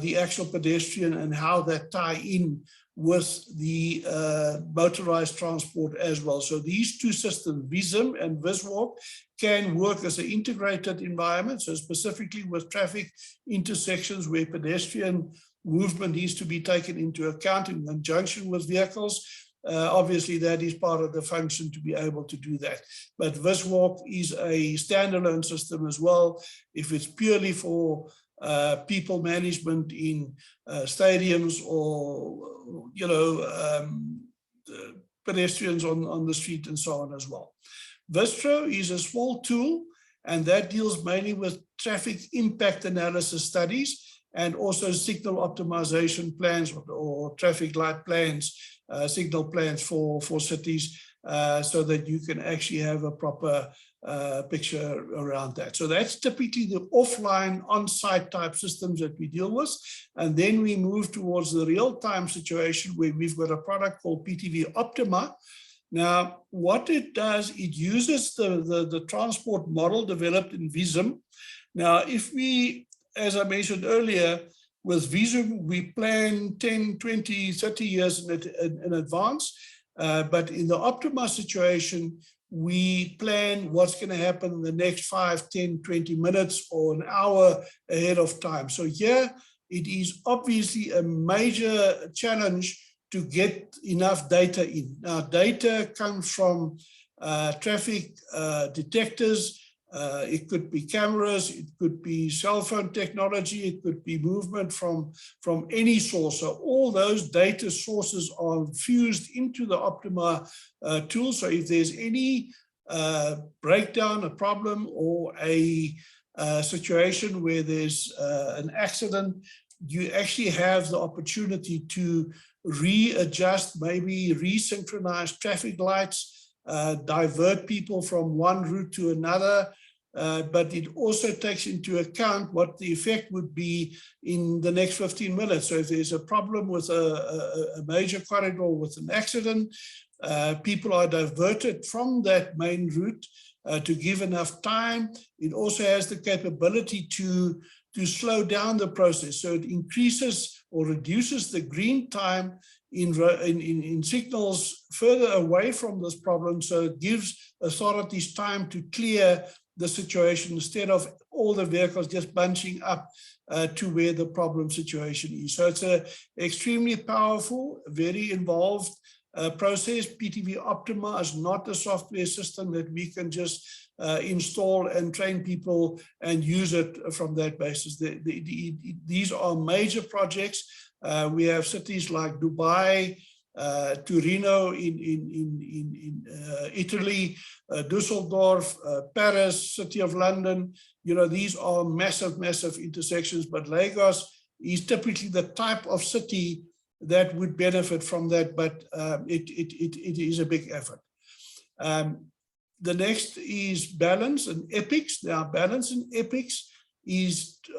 the actual pedestrian and how that tie in with the motorized transport as well. So these two systems, VISUM and VisWalk, can work as an integrated environment. So specifically with traffic intersections where pedestrian movement needs to be taken into account in conjunction with vehicles. Obviously, that is part of the function to be able to do that. But VisWalk is a standalone system as well. If it's purely for people management in stadiums or pedestrians on the street and so on as well. Vistro is a small tool, and that deals mainly with traffic impact analysis studies and also signal optimization plans or traffic light plans, signal plans for cities, so that you can actually have a proper picture around that. So that's typically the offline on-site type systems that we deal with. And then we move towards the real-time situation where we've got a product called PTV Optima. Now, what it does, it uses the transport model developed in VISUM. Now, if we, as I mentioned earlier, with VISUM, we plan 10, 20, 30 years in advance. But in the Optima situation, we plan what's going to happen in the next 5, 10, 20 minutes or an hour ahead of time. So here, it is obviously a major challenge to get enough data in. Now, data comes from traffic detectors. It could be cameras, it could be cell phone technology, it could be movement from any source. So all those data sources are fused into the Optima tool. So if there's any breakdown, a problem, or a situation where there's an accident, you actually have the opportunity to readjust, maybe resynchronize traffic lights, divert people from one route to another, but it also takes into account what the effect would be in the next 15 minutes. So if there's a problem with a major corridor with an accident, people are diverted from that main route to give enough time. It also has the capability to slow down the process. So it increases or reduces the green time in signals further away from this problem. So it gives authorities time to clear the situation instead of all the vehicles just bunching up to where the problem situation is. So it's an extremely powerful, very involved process. PTV Optima is not a software system that we can just install and train people and use it from that basis. These are major projects. We have cities like Dubai, Torino in Italy, Dusseldorf, Paris, City of London. These are massive, massive intersections, but Lagos is typically the type of city that would benefit from that, but it is a big effort. The next is Balance and Epics. Now, Balance and Epics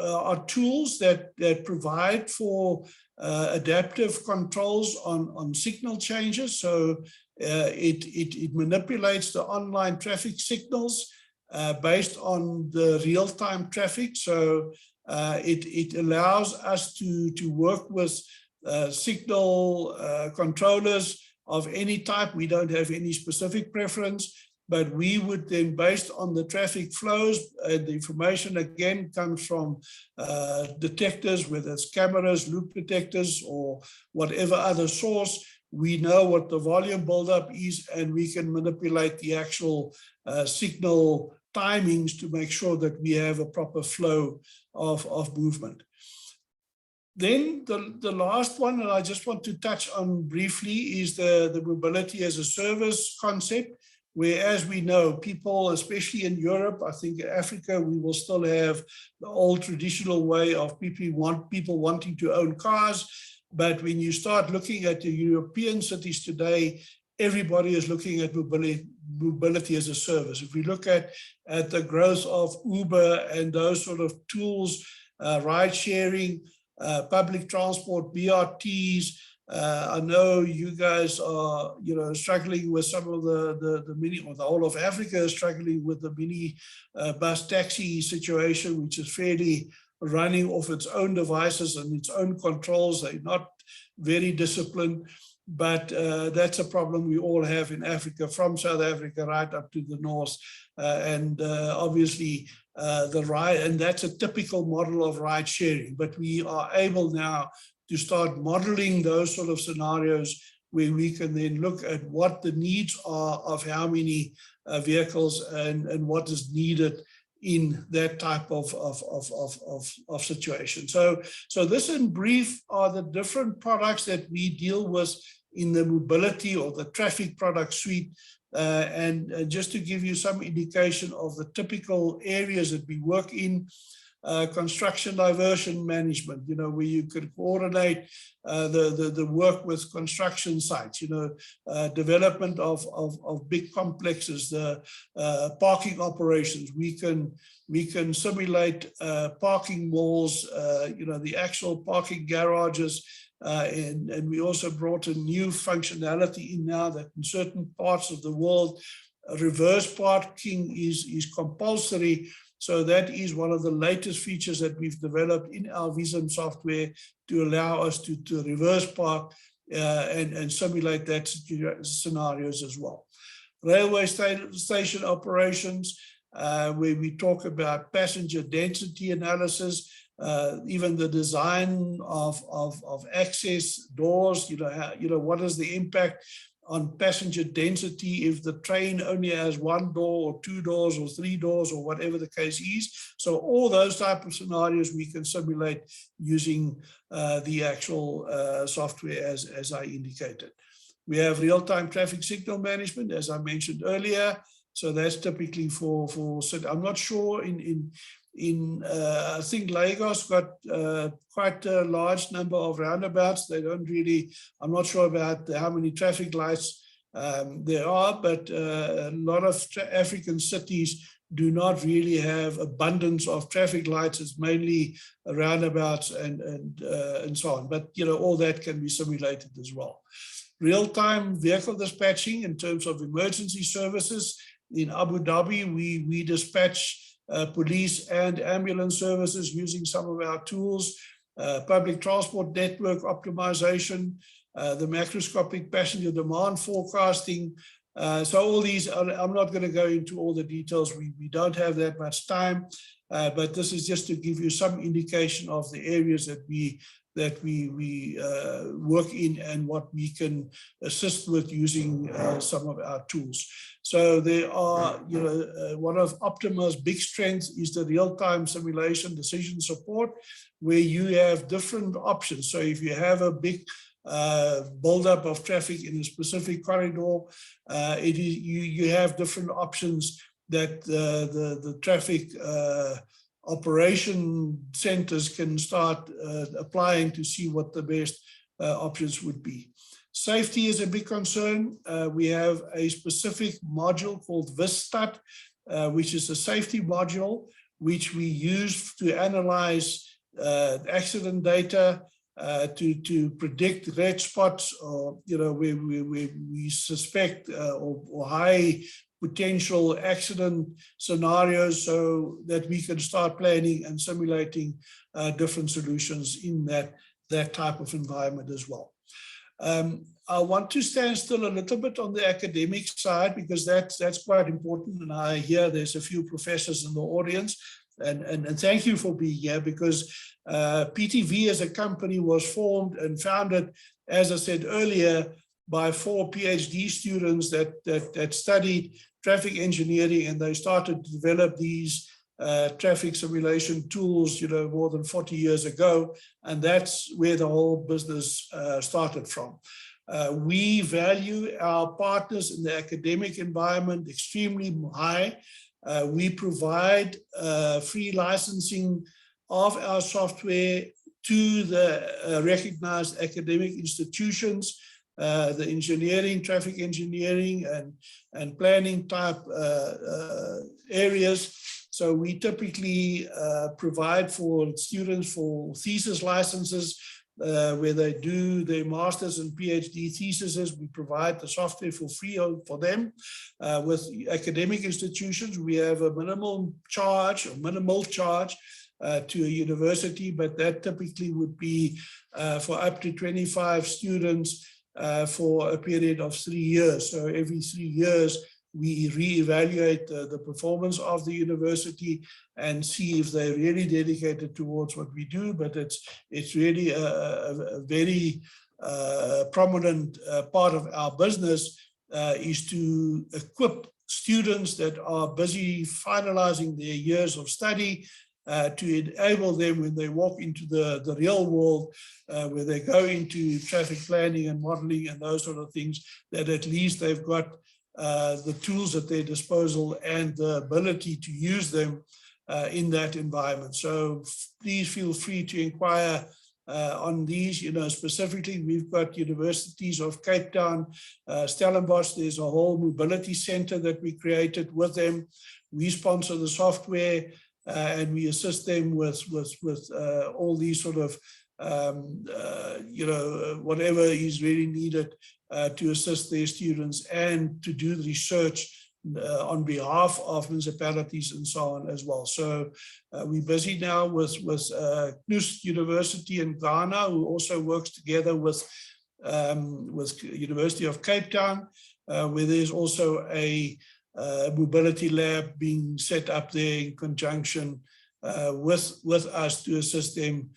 are tools that provide for adaptive controls on signal changes. So it manipulates the online traffic signals based on the real-time traffic. So it allows us to work with signal controllers of any type. We don't have any specific preference. but we would then, based on the traffic flows, and the information again comes from detectors, whether it's cameras, loop detectors, or whatever other source, we know what the volume buildup is, and we can manipulate the actual signal timings to make sure that we have a proper flow of movement. Then the last one that I just want to touch on briefly is the mobility as a service concept, where, as we know, people, especially in Europe, I think in Africa, we will still have the old traditional way of people wanting to own cars. But when you start looking at the European cities today, everybody is looking at mobility as a service. If we look at the growth of Uber and those sort of tools, ride sharing, public transport, BRTs, I know you guys are, struggling with some of the mini, or the whole of Africa is struggling with the mini bus taxi situation, which is fairly running off its own devices and its own controls. They're not very disciplined, but that's a problem we all have in Africa, from South Africa right up to the north. Obviously the ride, and that's a typical model of ride sharing, but we are able now to start modeling those sort of scenarios where we can then look at what the needs are of how many vehicles and what is needed in that type of situation. So this in brief are the different products that we deal with in the mobility or the traffic product suite. And just to give you some indication of the typical areas that we work in, construction diversion management, where you could coordinate the work with construction sites, development of big complexes, the parking operations. We can simulate parking malls, the actual parking garages, and we also brought a new functionality in now that in certain parts of the world, reverse parking is compulsory. So that is one of the latest features that we've developed in our Visum software to allow us to reverse park and simulate that scenarios as well. Railway station operations, where we talk about passenger density analysis, even the design of access doors, what is the impact on passenger density if the train only has one door or two doors or three doors or whatever the case is. So all those type of scenarios we can simulate using the actual software as I indicated. We have real-time traffic signal management, as I mentioned earlier. So that's typically for I'm not sure I think Lagos got quite a large number of roundabouts. They don't really, I'm not sure about how many traffic lights there are, but a lot of African cities do not really have abundance of traffic lights. It's mainly roundabouts and so on. But all that can be simulated as well. Real-time vehicle dispatching in terms of emergency services. In Abu Dhabi, we dispatch police and ambulance services using some of our tools, public transport network optimization, the macroscopic passenger demand forecasting. So all these, I'm not going to go into all the details. We don't have that much time, but this is just to give you some indication of the areas that we work in and what we can assist with using some of our tools. So there are, one of Optima's big strengths is the real-time simulation decision support, where you have different options. So if you have a big buildup of traffic in a specific corridor, you have different options that the traffic operation centers can start applying to see what the best options would be. Safety is a big concern. We have a specific module called VISTAT, which is a safety module, which we use to analyze accident data, to predict red spots, or where we suspect or high potential accident scenarios, so that we can start planning and simulating different solutions in that type of environment as well. I want to stand still a little bit on the academic side because that's quite important. And I hear there's a few professors in the audience, and thank you for being here because PTV as a company was formed and founded, as I said earlier, by 4 PhD students that studied traffic engineering, and they started to develop these traffic simulation tools, more than 40 years ago, and that's where the whole business started from. We value our partners in the academic environment extremely high. We provide free licensing of our software to the recognized academic institutions, the engineering, traffic engineering, and planning type areas. So we typically provide for students for thesis licenses where they do their master's and PhD theses. We provide the software for free for them. With academic institutions, we have a minimal charge to a university, but that typically would be for up to 25 students for a period of 3 years. So every 3 years, we reevaluate the performance of the university and see if they're really dedicated towards what we do. But it's really a very prominent part of our business is to equip students that are busy finalizing their years of study to enable them when they walk into the real world, where they go into traffic planning and modeling and those sort of things, that at least they've got the tools at their disposal and the ability to use them in that environment. So please feel free to inquire on these. Specifically, we've got universities of Cape Town, Stellenbosch. There's a whole mobility center that we created with them. We sponsor the software and we assist them with all these sort of whatever is really needed to assist their students and to do research on behalf of municipalities and so on as well. So we're busy now with Knust University in Ghana, who also works together with University of Cape Town, where there's also a mobility lab being set up there in conjunction with us to assist them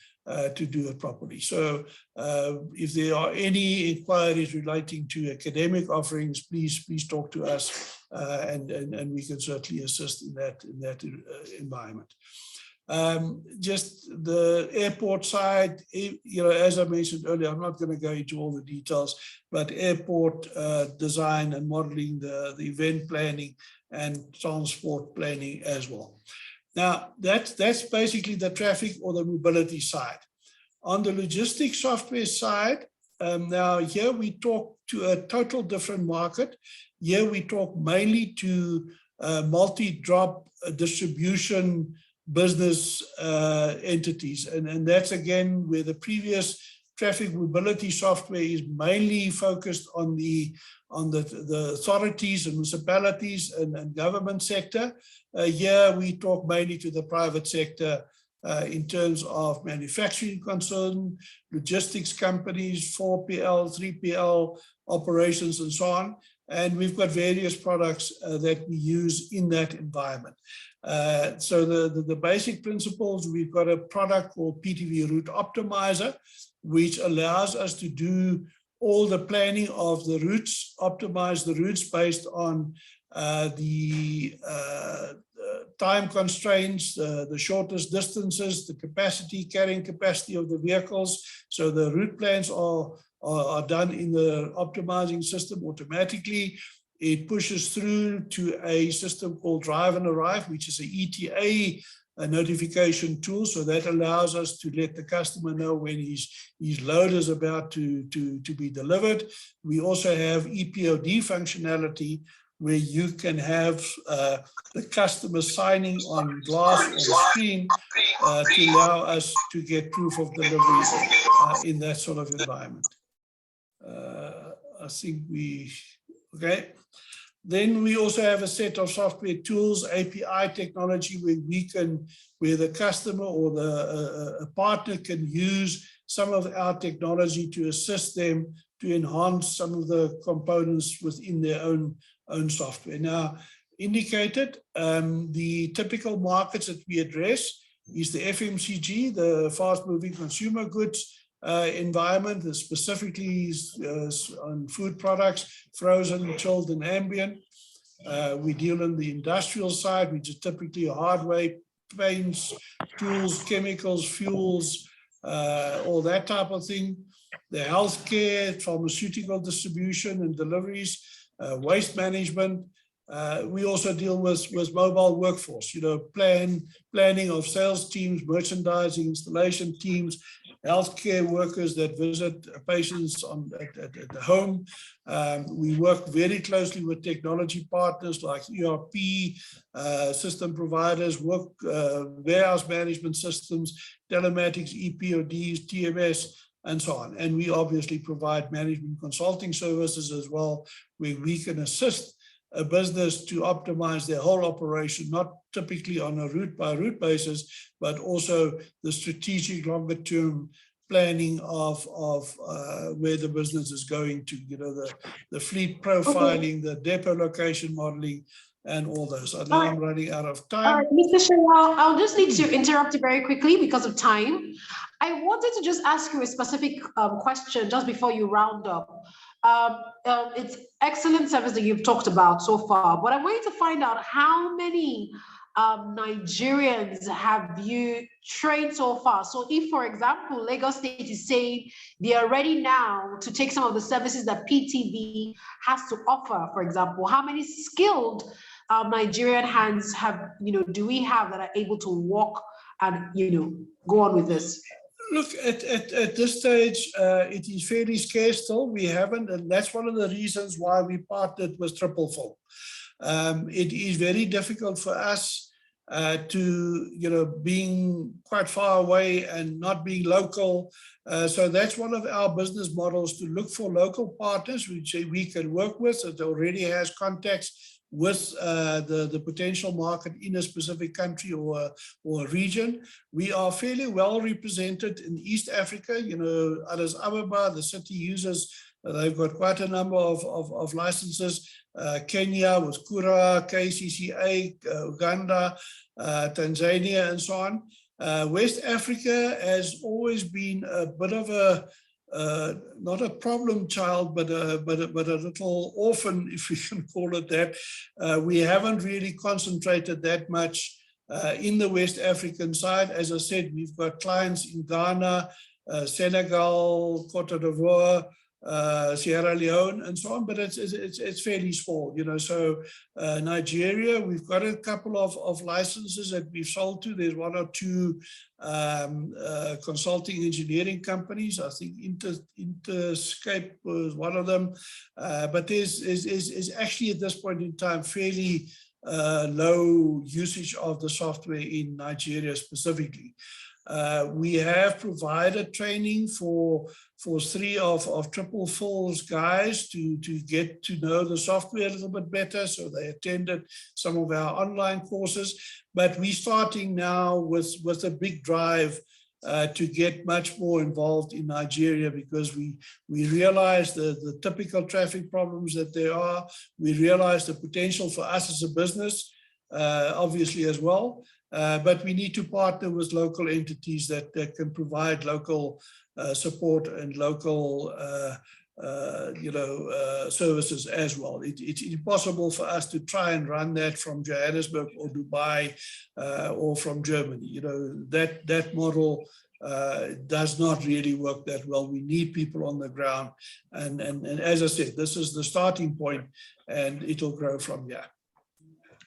to do it properly. So if there are any inquiries relating to academic offerings, please talk to us and we can certainly assist in that environment. Just the airport side, as I mentioned earlier, I'm not going to go into all the details, but airport design and modeling, the event planning and transport planning as well. Now, that's basically the traffic or the mobility side. On the logistics software side, now here we talk to a total different market. Here we talk mainly to multi-drop distribution business entities. And that's again where the previous traffic mobility software is mainly focused on the authorities and municipalities and government sector. Here we talk mainly to the private sector in terms of manufacturing concern, logistics companies, 4PL, 3PL operations and so on. And we've got various products that we use in that environment. So the basic principles, we've got a product called PTV Route Optimizer, which allows us to do all the planning of the routes, optimize the routes based on the time constraints, the shortest distances, the carrying capacity of the vehicles. So the route plans are done in the optimizing system automatically. It pushes through to a system called Drive and Arrive, which is an ETA notification tool. So that allows us to let the customer know when his load is about to be delivered. We also have EPOD functionality, where you can have the customer signing on glass or the screen to allow us to get proof of delivery in that sort of environment. I think okay. Then we also have a set of software tools, API technology, where the customer or a partner can use some of our technology to assist them to enhance some of the components within their own software. Now, indicated, the typical markets that we address is the FMCG, the fast-moving consumer goods environment, specifically on food products, frozen, chilled, and ambient. We deal in the industrial side, which is typically hardware, paints, tools, chemicals, fuels, all that type of thing. The healthcare, pharmaceutical distribution and deliveries, waste management. We also deal with mobile workforce, planning of sales teams, merchandising, installation teams, healthcare workers that visit patients at the home. We work very closely with technology partners like ERP, system providers, warehouse management systems, telematics, EPODs, TMS, and so on. And we obviously provide management consulting services as well, where we can assist a business to optimize their whole operation, not typically on a route by route basis, but also the strategic longer term planning of where the business is going to, the fleet profiling, the depot location modeling, and all those. So now I'm running out of time. All right, Mr. Charel, I'll just need to interrupt you very quickly because of time. I wanted to just ask you a specific question just before you round up. It's excellent service that you've talked about so far, but I'm waiting to find out how many Nigerians have you trained so far. So if, for example, Lagos State is saying they are ready now to take some of the services that PTV has to offer, for example, how many skilled Nigerian hands do we have that are able to walk and, go on with this? Look, at this stage, it is fairly scarce still. We haven't, and that's one of the reasons why we partnered with TRIPLEPHIL. It is very difficult for us to, being quite far away and not being local. So that's one of our business models, to look for local partners which we can work with, that already has contacts with the potential market in a specific country or a region. We are fairly well represented in East Africa. Addis Ababa, the city uses, they've got quite a number of licenses. Kenya with Kura, KCCA, Uganda, Tanzania, and so on. West Africa has always been a bit of a not a problem child, but a little orphan, if we can call it that. We haven't really concentrated that much in the West African side. As I said, we've got clients in Ghana, Senegal, Cote d'Ivoire, Sierra Leone, and so on, but it's fairly small, So Nigeria, we've got a couple of licenses that we've sold to. There's one or two consulting engineering companies. I think Interscape was one of them, but there's actually at this point in time fairly low usage of the software in Nigeria specifically. We have provided training for three of TRIPLEPHIL's guys to get to know the software a little bit better. So they attended some of our online courses, but we're starting now with a big drive to get much more involved in Nigeria, because we realize the typical traffic problems that there are. We realize the potential for us as a business, obviously as well. But we need to partner with local entities that can provide local support and local services as well. It's impossible for us to try and run that from Johannesburg or Dubai or from Germany. That model does not really work that well. We need people on the ground. And as I said, this is the starting point, and it'll grow from here.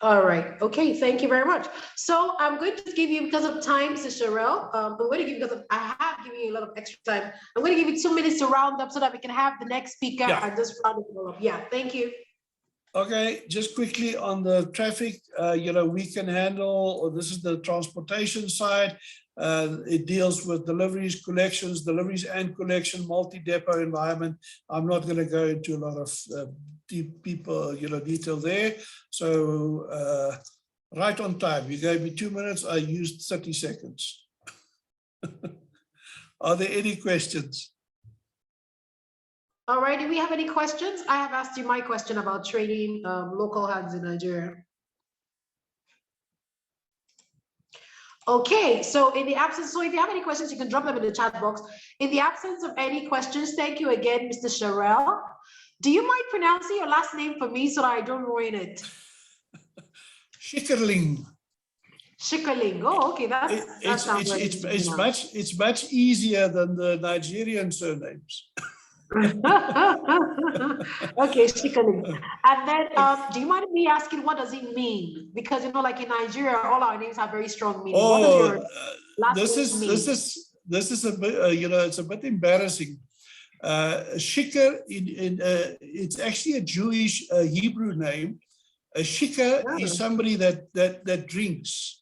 All right. Okay. Thank you very much. So I'm going to give you, because of time, Mr. Charel, I'm going to give you, because I have given you a lot of extra time, I'm going to give you 2 minutes to round up so that we can have the next speaker and just round it all up. Yeah. Thank you. Okay, just quickly on the traffic, we can handle, or this is the transportation side. It deals with deliveries, deliveries and collection, multi-depot environment. I'm not going to go into a lot of detail there. So right on time. You gave me 2 minutes. I used 30 seconds. Are there any questions? All right, do we have any questions? I have asked you my question about training local hands in Nigeria. Okay, so in the absence, so if you have any questions, you can drop them in the chat box. In the absence of any questions, thank you again, Mr.Charel. Do you mind pronouncing your last name for me so that I don't ruin it? Schickerling. Schickerling. Oh, okay, that sounds very easy to pronounce. It's much easier than the Nigerian surnames. Okay, Schickerling. And then, do you mind me asking, what does it mean? Because, you know, like in Nigeria, all our names have very strong meaning. What does your last name mean? This is a bit, you know, it's a bit embarrassing. Shikker, it's actually a Jewish Hebrew name. A shikker is somebody that drinks.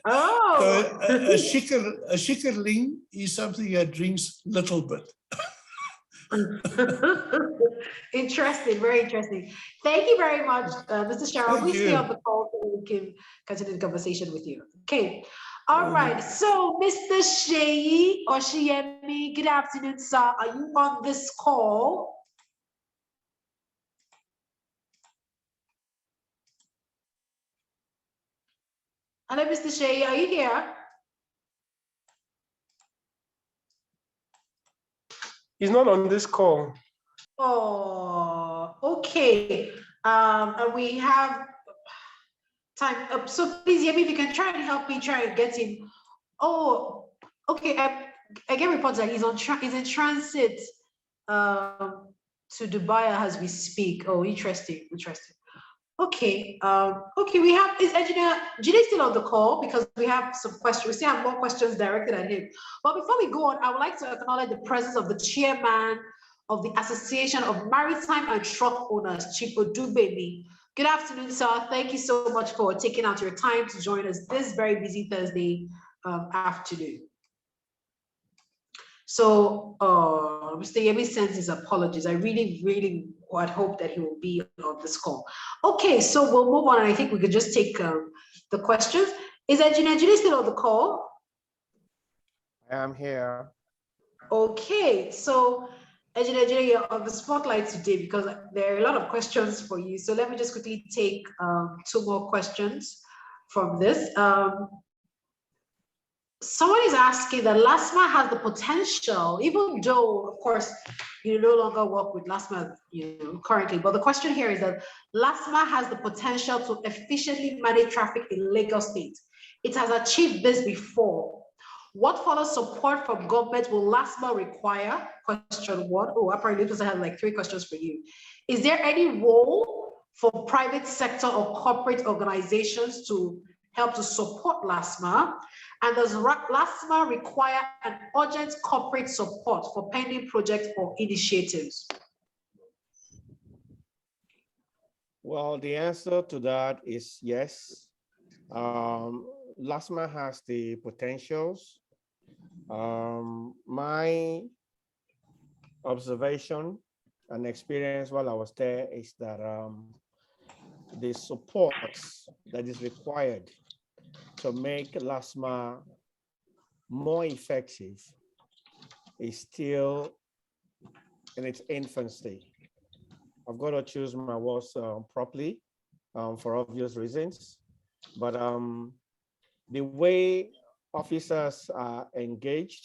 Oh. So a shickerling is something that drinks little bit. Interesting, very interesting. Thank you very much, Mr. Charel. Please stay on the call so we can continue the conversation with you. Okay. All right. So, Mr. Seyi Oshiyemi, good afternoon, sir. Are you on this call? Hello, Mr. Seyi, are you here? He's not on this call. Oh, okay. And we have time. So please, Yemi, if you can try and help me try and get him. Oh, okay. I get reports that he's in transit to Dubai as we speak. Oh, interesting, interesting. Okay, okay, we have, is Engineer Jide still on the call? Because we have some questions, we still have more questions directed at him. But before we go on, I would like to acknowledge the presence of the chairman of the Association of Maritime and Truck Owners, Chief Odubemi. Good afternoon, sir. Thank you so much for taking out your time to join us this very busy Thursday afternoon. So Mr. Yemi sends his apologies. I really would hope that he will be on this call. Okay, so we'll move on, and I think we could just take the questions. Is Engineer Judy still on the call? I am here. Okay, so Engineer Judy, you're on the spotlight today because there are a lot of questions for you. So let me just quickly take 2 more questions from this. Someone is asking that LASTMA has the potential, even though, of course, you no longer work with LASTMA currently, but the question here is that LASTMA has the potential to efficiently manage traffic in Lagos State. It has achieved this before. What further support from government will LASTMA require? Question 1. Oh, apparently this has like 3 questions for you. Is there any role for private sector or corporate organizations to help to support LASTMA? And does LASTMA require an urgent corporate support for pending projects or initiatives? Well, the answer to that is yes. LASTMA has the potentials. My observation and experience while I was there is that the support that is required to make LASTMA more effective is still in its infancy. I've got to choose my words properly for obvious reasons, but the way officers are engaged,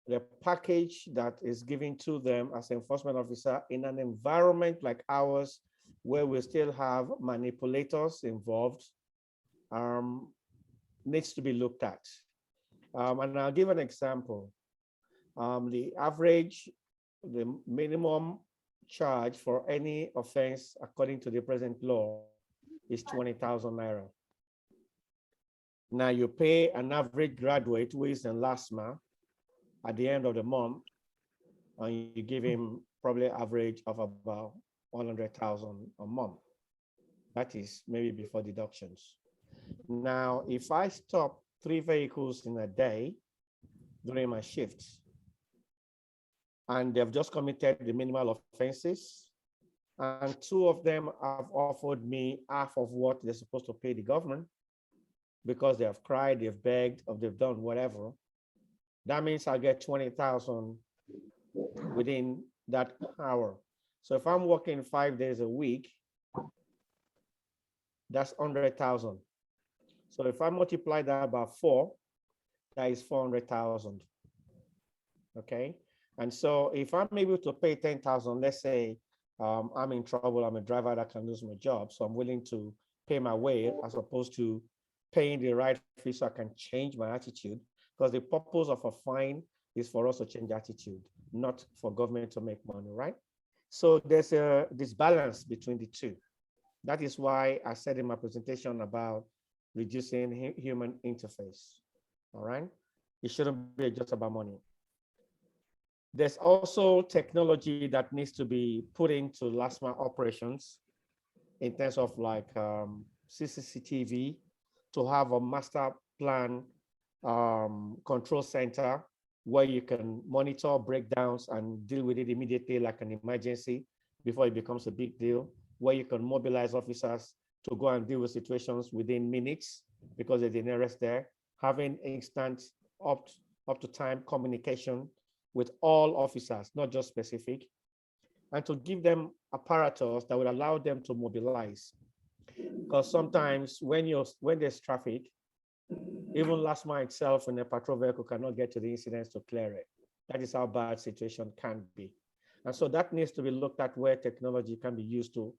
the package that is given to them as enforcement officer in an environment like ours, where we still have manipulators involved, needs to be looked at. And I'll give an example. The minimum charge for any offense according to the present law is 20,000 naira. Now you pay an average graduate who is in LASTMA at the end of the month, and you give him probably average of about 100,000 a month. That is maybe before deductions. Now, if I stop 3 vehicles in a day during my shifts, and they've just committed the minimal offenses, and 2 of them have offered me half of what they're supposed to pay the government because they have cried, they've begged, or they've done whatever, That means I get 20,000 within that hour. So if I'm working 5 days a week, that's 100,000. So if I multiply that by 4, that is 400,000. Okay. And so if I'm able to pay 10,000, let's say I'm in trouble, I'm a driver that can lose my job. So I'm willing to pay my way as opposed to paying the right fee so I can change my attitude. Because the purpose of a fine is for us to change attitude, not for government to make money, right? So there's this balance between the two. That is why I said in my presentation about reducing human interface, all right? It shouldn't be just about money. There's also technology that needs to be put into LASTMA operations in terms of like CCTV, to have a master plan control center where you can monitor breakdowns and deal with it immediately like an emergency before it becomes a big deal, where you can mobilize officers to go and deal with situations within minutes because they're the nearest there, having instant up to time communication with all officers, not just specific, and to give them apparatus that would allow them to mobilize. Because sometimes when there's traffic, even LASTMA itself in a patrol vehicle cannot get to the incidents to clear it. That is how bad situation can be. And so that needs to be looked at where technology can be used to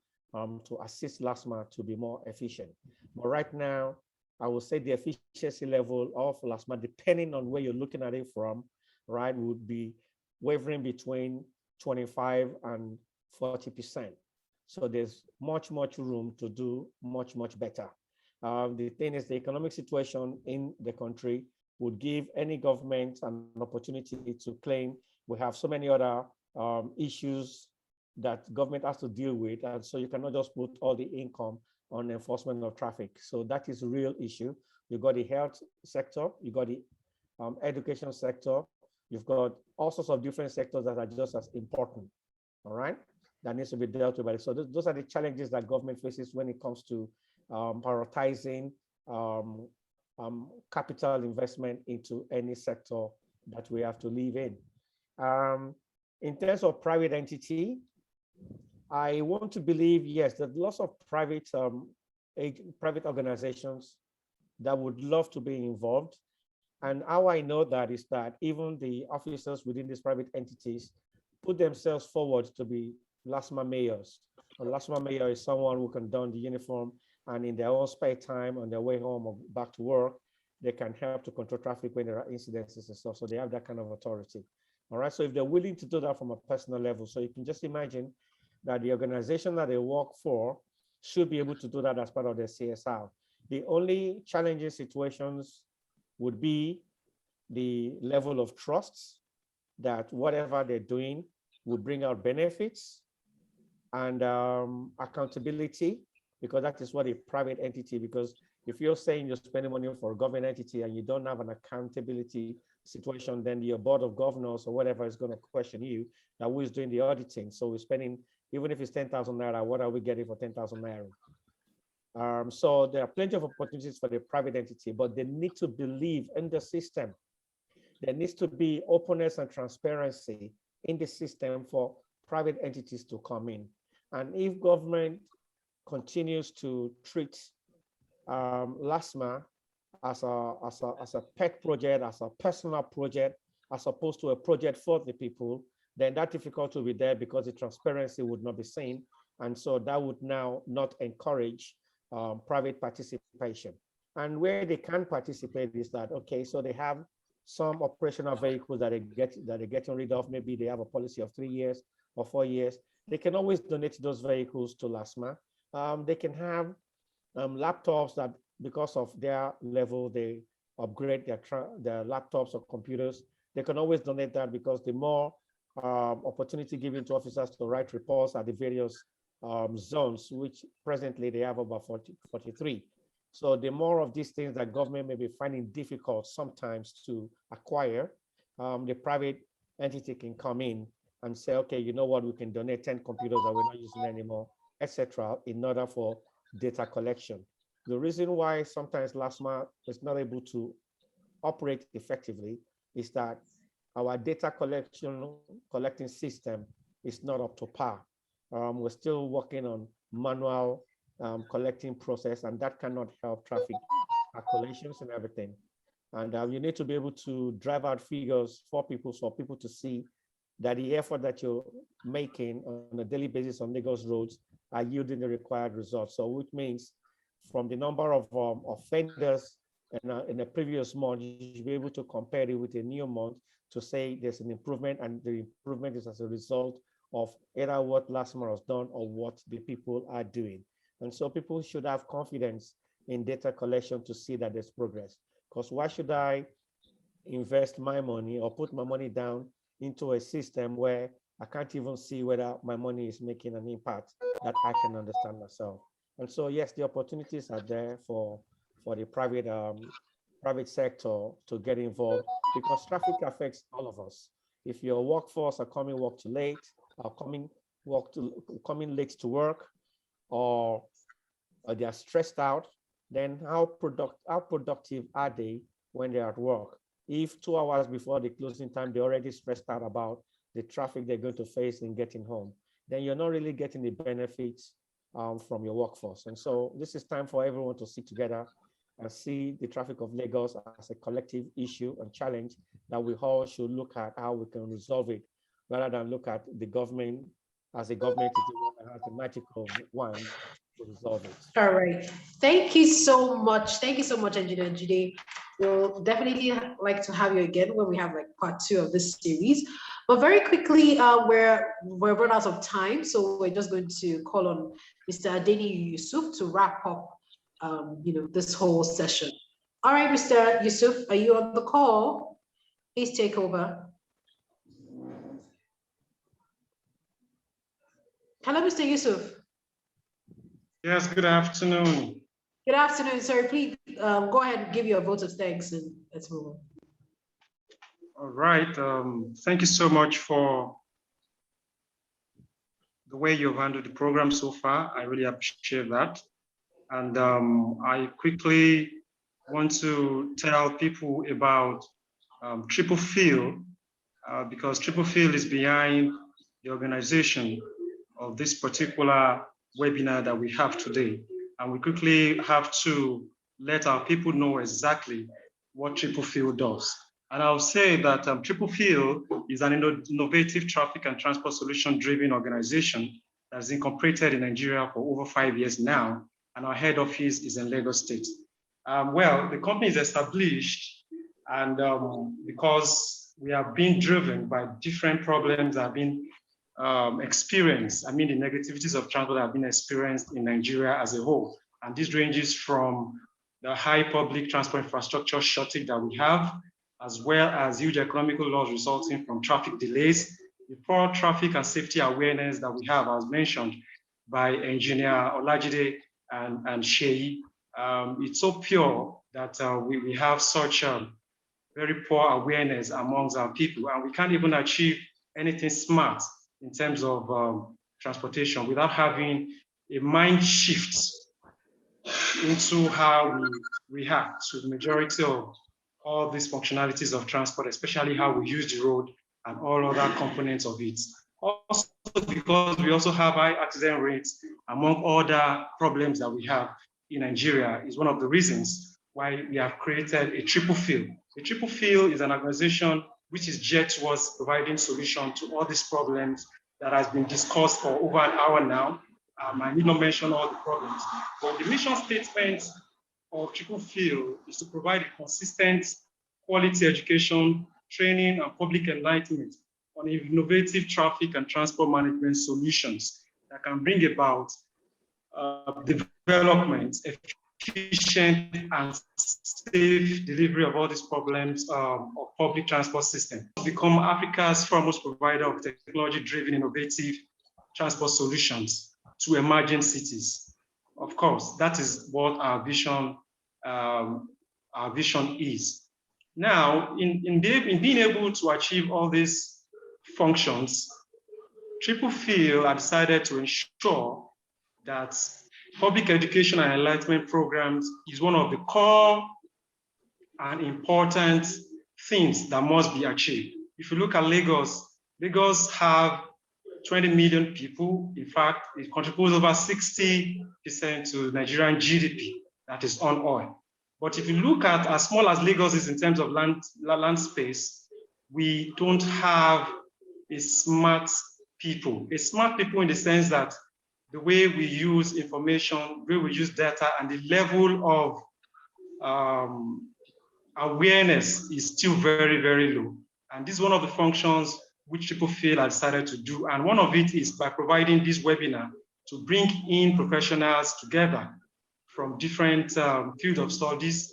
assist LASTMA to be more efficient. But right now, I will say the efficiency level of LASTMA, depending on where you're looking at it from, right, would be wavering between 25 and 40%. So there's much room to do much better. The thing is, the economic situation in the country would give any government an opportunity to claim we have so many other issues that government has to deal with, and so you cannot just put all the income on enforcement of traffic. So that is a real issue. You've got the health sector, you've got the education sector, you've got all sorts of different sectors that are just as important, all right? That needs to be dealt with. So those are the challenges that government faces when it comes to prioritizing capital investment into any sector that we have to live in. In terms of private entity, I want to believe, yes, that lots of private organizations that would love to be involved. And how I know that is that even the officers within these private entities put themselves forward to be LASTMA mayors. A LASTMA mayor is someone who can don the uniform and in their own spare time on their way home or back to work, they can help to control traffic when there are incidences and stuff. So they have that kind of authority. All right, so if they're willing to do that from a personal level, so you can just imagine that the organization that they work for should be able to do that as part of their CSR. The only challenging situations would be the level of trust that whatever they're doing will bring out benefits and accountability, because that is what a private entity, because if you're saying you're spending money for a government entity and you don't have an accountability situation, then your board of governors or whatever is going to question you that who is doing the auditing. So we're spending, even if it's 10,000 naira, what are we getting for 10,000 naira? So there are plenty of opportunities for the private entity, but they need to believe in the system. There needs to be openness and transparency in the system for private entities to come in. And if government continues to treat LASTMA as a pet project, as a personal project, as opposed to a project for the people, then that difficulty will be there because the transparency would not be seen. And so that would now not encourage private participation. And where they can participate is that, okay, so they have some operational vehicles that they're getting rid of. Maybe they have a policy of 3 years or 4 years. They can always donate those vehicles to LASTMA. They can have laptops that, because of their level, they upgrade their laptops or computers. They can always donate that, because the more opportunity given to officers to write reports at the various zones, which presently they have about 43. So the more of these things that government may be finding difficult sometimes to acquire, the private entity can come in and say, okay, you know what, we can donate 10 computers that we're not using anymore, etc., in order for data collection. The reason why sometimes LASTMA is not able to operate effectively is that our data collecting system is not up to par. We're still working on manual collecting process, and that cannot help traffic calculations and everything. And you need to be able to drive out figures for people to see that the effort that you're making on a daily basis on Lagos roads are yielding the required results. So which means from the number of offenders in a previous month, you should be able to compare it with a new month to say there's an improvement, and the improvement is as a result of either what LASTMA has done or what the people are doing. And so people should have confidence in data collection to see that there's progress. Because why should I invest my money or put my money down into a system where I can't even see whether my money is making an impact that I can understand myself? And so, yes, the opportunities are there for the private sector to get involved, because traffic affects all of us. If your workforce are coming late to work, or they are stressed out, then how productive are they when they're at work? If 2 hours before the closing time, they're already stressed out about the traffic they're going to face in getting home, then you're not really getting the benefits from your workforce. And so this is time for everyone to sit together and see the traffic of Lagos as a collective issue and challenge that we all should look at how we can resolve it, rather than look at the government as a government that has a magical wand to resolve it. All right. Thank you so much. Thank you so much, Engineer Jide. We'll definitely like to have you again when we have like part 2 of this series. But very quickly, we're run out of time, so we're just going to call on Mr. Adeniyi Yusuf to wrap up, this whole session. All right, Mr. Yusuf, are you on the call? Please take over. Hello, Mr. Yusuf. Yes, good afternoon. Good afternoon, sir. Please go ahead and give your vote of thanks and let's move on. All right. Thank you so much for the way you've handled the program so far. I really appreciate that. And I quickly want to tell people about TRIPLEPHIL, because TRIPLEPHIL is behind the organization of this particular webinar that we have today. And we quickly have to let our people know exactly what TRIPLEPHIL does. And I'll say that TRIPLEPHIL is an innovative traffic and transport solution driven organization that is incorporated in Nigeria for over 5 years now. And our head office is in Lagos State. Well, the company is established, and because we are being driven by different problems that have been experienced. I mean, the negativities of transport have been experienced in Nigeria as a whole. And this ranges from the high public transport infrastructure shortage that we have, as well as huge economical loss resulting from traffic delays, the poor traffic and safety awareness that we have, as mentioned by Engineer Olajide and Seyi. It's so pure that we have such very poor awareness amongst our people, and we can't even achieve anything smart in terms of transportation without having a mind shift into how we react to the majority of all these functionalities of transport, especially how we use the road and all other components of it. Also, because we also have high accident rates among other problems that we have in Nigeria, is one of the reasons why we have created a TRIPLEPHIL. A TRIPLEPHIL is an organization which is geared towards providing solution to all these problems that has been discussed for over an hour now. I need not mention all the problems, but the mission statement of TRIPLEPHIL is to provide a consistent quality education, training, and public enlightenment on innovative traffic and transport management solutions that can bring about development, efficient and safe delivery of all these problems of public transport system. Become Africa's foremost provider of technology-driven innovative transport solutions to emerging cities. Of course, that is what our vision is. Now, in being able to achieve all these functions, TRIPLEPHIL have decided to ensure that public education and enlightenment programs is one of the core and important things that must be achieved. If you look at Lagos, Lagos have 20 million people. In fact, it contributes over 60% to Nigerian GDP that is on oil. But if you look at as small as Lagos is in terms of land space, we don't have a smart people. A smart people in the sense that the way we use information, the way we use data, and the level of awareness is still very, very low. And this is one of the functions which TRIPLEPHIL have decided to do. And one of it is by providing this webinar to bring in professionals together from different fields of studies,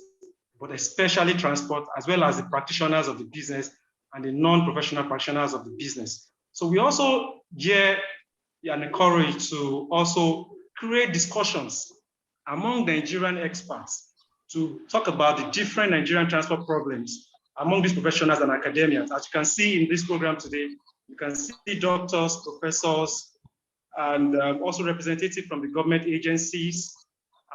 but especially transport, as well as the practitioners of the business and the non-professional practitioners of the business. So we also and encourage to also create discussions among the Nigerian experts to talk about the different Nigerian transport problems among these professionals and academia. As you can see in this program today, you can see doctors, professors, and also representatives from the government agencies,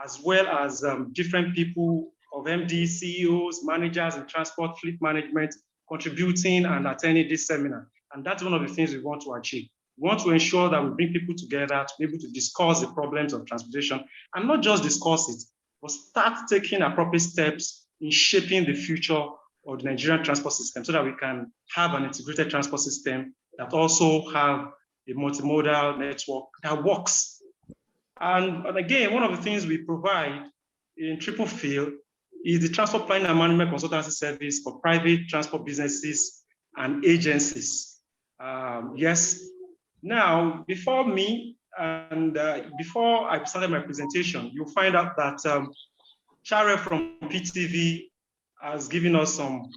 as well as different people of MDs, CEOs, managers in transport fleet management contributing and attending this seminar. And that's one of the things we want to achieve. We want to ensure that we bring people together to be able to discuss the problems of transportation, and not just discuss it, but start taking appropriate steps in shaping the future of the Nigerian transport system so that we can have an integrated transport system that also have a multimodal network that works. And again, one of the things we provide in TRIPLEPHIL is the transport planning and management consultancy service for private transport businesses and agencies. Yes. Now, before me and before I started my presentation, you'll find out that Charel from PTV has given us some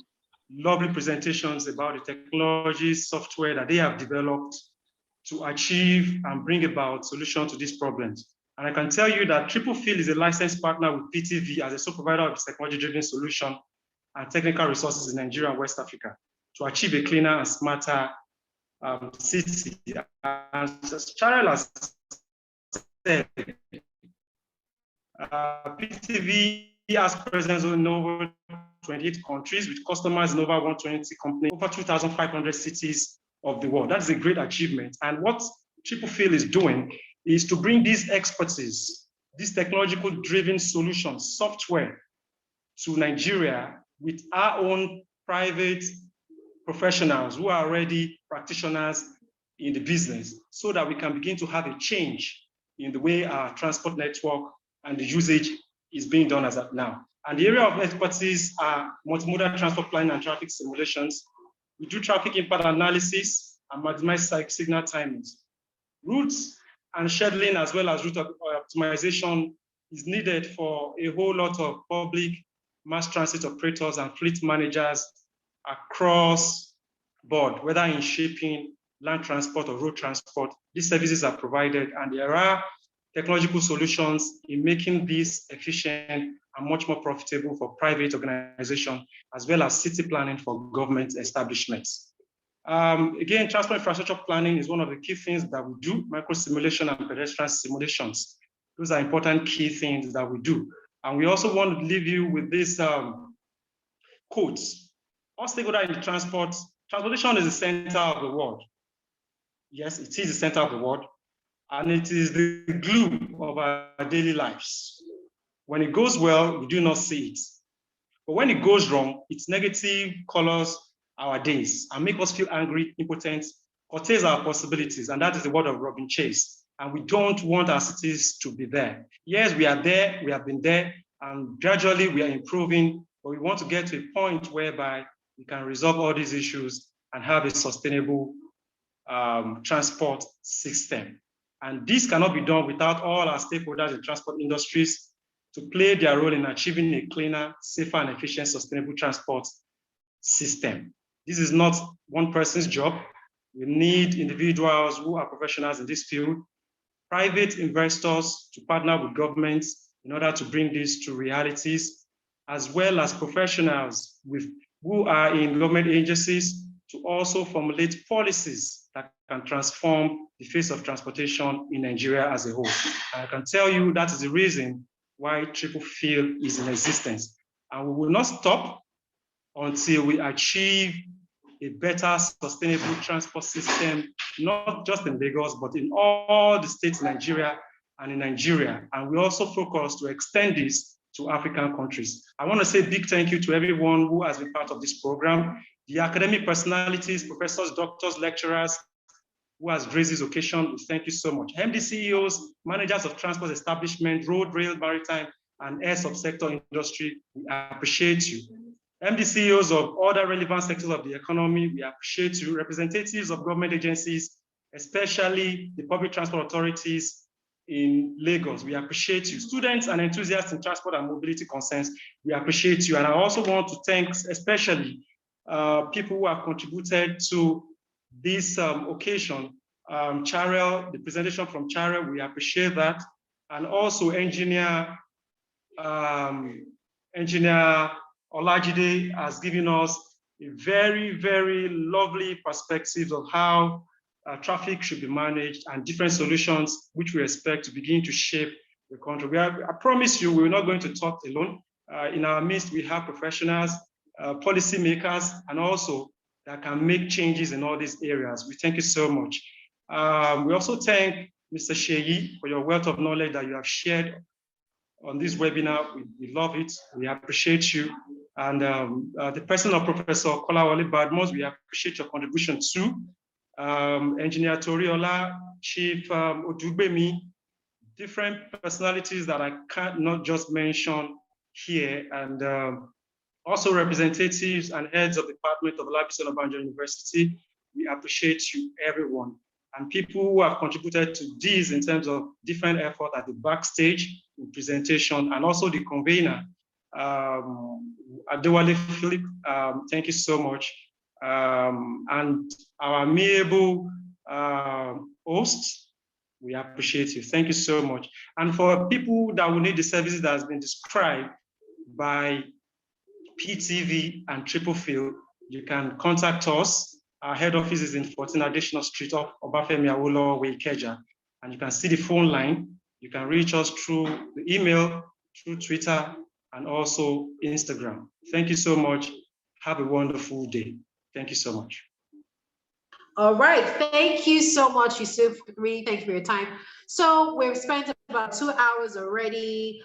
lovely presentations about the technology software that they have developed to achieve and bring about solutions to these problems. And I can tell you that TRIPLEPHIL is a licensed partner with PTV as a sole provider of technology-driven solution and technical resources in Nigeria and West Africa to achieve a cleaner and smarter city. And as Charel has said, PTV has presence in over 28 countries with customers in over 120 companies, over 2,500 cities of the world. That's a great achievement. And what TRIPLEPHIL is doing is to bring this expertise, this technological-driven solutions, software to Nigeria with our own private professionals who are already practitioners in the business, so that we can begin to have a change in the way our transport network and the usage is being done as of now. And the area of expertise are multimodal transport planning and traffic simulations. We do traffic impact analysis and maximize signal timings. Routes and scheduling, as well as route optimization, is needed for a whole lot of public mass transit operators and fleet managers across board, whether in shipping, land transport, or road transport. These services are provided, and there are technological solutions in making this efficient and much more profitable for private organizations, as well as city planning for government establishments. Again, transport infrastructure planning is one of the key things that we do, micro simulation and pedestrian simulations. Those are important key things that we do. And we also want to leave you with this quotes. All stakeholders in the transportation is the center of the world. Yes, it is the center of the world, and it is the glue of our daily lives. When it goes well, we do not see it. But when it goes wrong, its negative colors our days and make us feel angry, impotent, curtails our possibilities. And that is the word of Robin Chase. And we don't want our cities to be there. Yes, we are there, we have been there, and gradually we are improving, but we want to get to a point whereby we can resolve all these issues and have a sustainable transport system. And this cannot be done without all our stakeholders in transport industries to play their role in achieving a cleaner, safer, and efficient sustainable transport system. This is not one person's job. We need individuals who are professionals in this field, private investors to partner with governments in order to bring this to realities, as well as professionals who are in government agencies to also formulate policies that can transform the face of transportation in Nigeria as a whole. And I can tell you that is the reason why TRIPLEPHIL is in existence. And we will not stop until we achieve a better sustainable transport system, not just in Lagos, but in all the states in Nigeria and in Nigeria. And we also focus to extend this to African countries. I want to say a big thank you to everyone who has been part of this program, the academic personalities, professors, doctors, lecturers, who has graced this occasion. Thank you so much. MD CEOs, managers of transport establishment, road, rail, maritime, and air subsector industry, we appreciate you. MD CEOs of other relevant sectors of the economy, we appreciate you. Representatives of government agencies, especially the public transport authorities in Lagos, we appreciate you. Students and enthusiasts in transport and mobility concerns, we appreciate you. And I also want to thank especially people who have contributed to this occasion. Charel, the presentation from Charel, we appreciate that. And also engineer Olajide has given us a very, very lovely perspective of how traffic should be managed and different solutions which we expect to begin to shape the country. I promise you, we're not going to talk alone. In our midst, we have professionals, policymakers, and also that can make changes in all these areas. We thank you so much. We also thank Mr.Seyi for your wealth of knowledge that you have shared on this webinar. We love it. We appreciate you. And the person of Professor Kolawole Badmos, we appreciate your contribution too. Engineer Toriola, Chief Oduyoye, different personalities that I can't not just mention here, and also representatives and heads of the Department of Olabi University. We appreciate you, everyone. And people who have contributed to this in terms of different effort at the backstage, in presentation, and also the convener, Adewale Philip, thank you so much. And our amiable hosts, we appreciate you. Thank you so much. And for people that will need the services that has been described by PTV and TRIPLEPHIL, you can contact us. Our head office is in 14 Additional Street off Obafemi Awolowo Way, Ikeja. And you can see the phone line. You can reach us through the email, through Twitter, and also Instagram. Thank you so much. Have a wonderful day. Thank you so much. All right. Thank you so much, Yusuf. Really, thank you for your time. So we've spent about 2 hours already.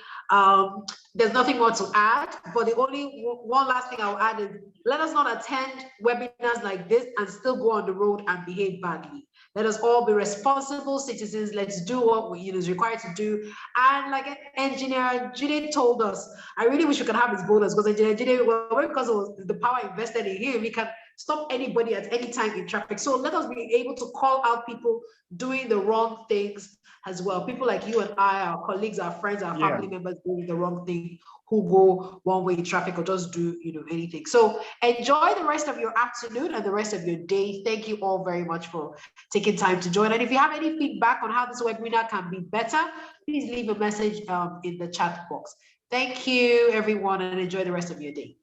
There's nothing more to add, but the only one last thing I'll add is let us not attend webinars like this and still go on the road and behave badly. Let us all be responsible citizens. Let's do what is required to do. And like Engineer Jide told us, I really wish we could have his bonus because Engineer Jide, well, because of the power invested in him, he can stop anybody at any time in traffic. So let us be able to call out people doing the wrong things as well. People like you and I, our colleagues, our friends, our family members doing the wrong thing, who go one way in traffic or just do anything. So enjoy the rest of your afternoon and the rest of your day. Thank you all very much for taking time to join. And if you have any feedback on how this webinar can be better, please leave a message in the chat box. Thank you, everyone, and enjoy the rest of your day.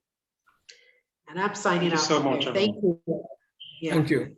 And I'm signing out. Thank you so much. Thank you. Thank you.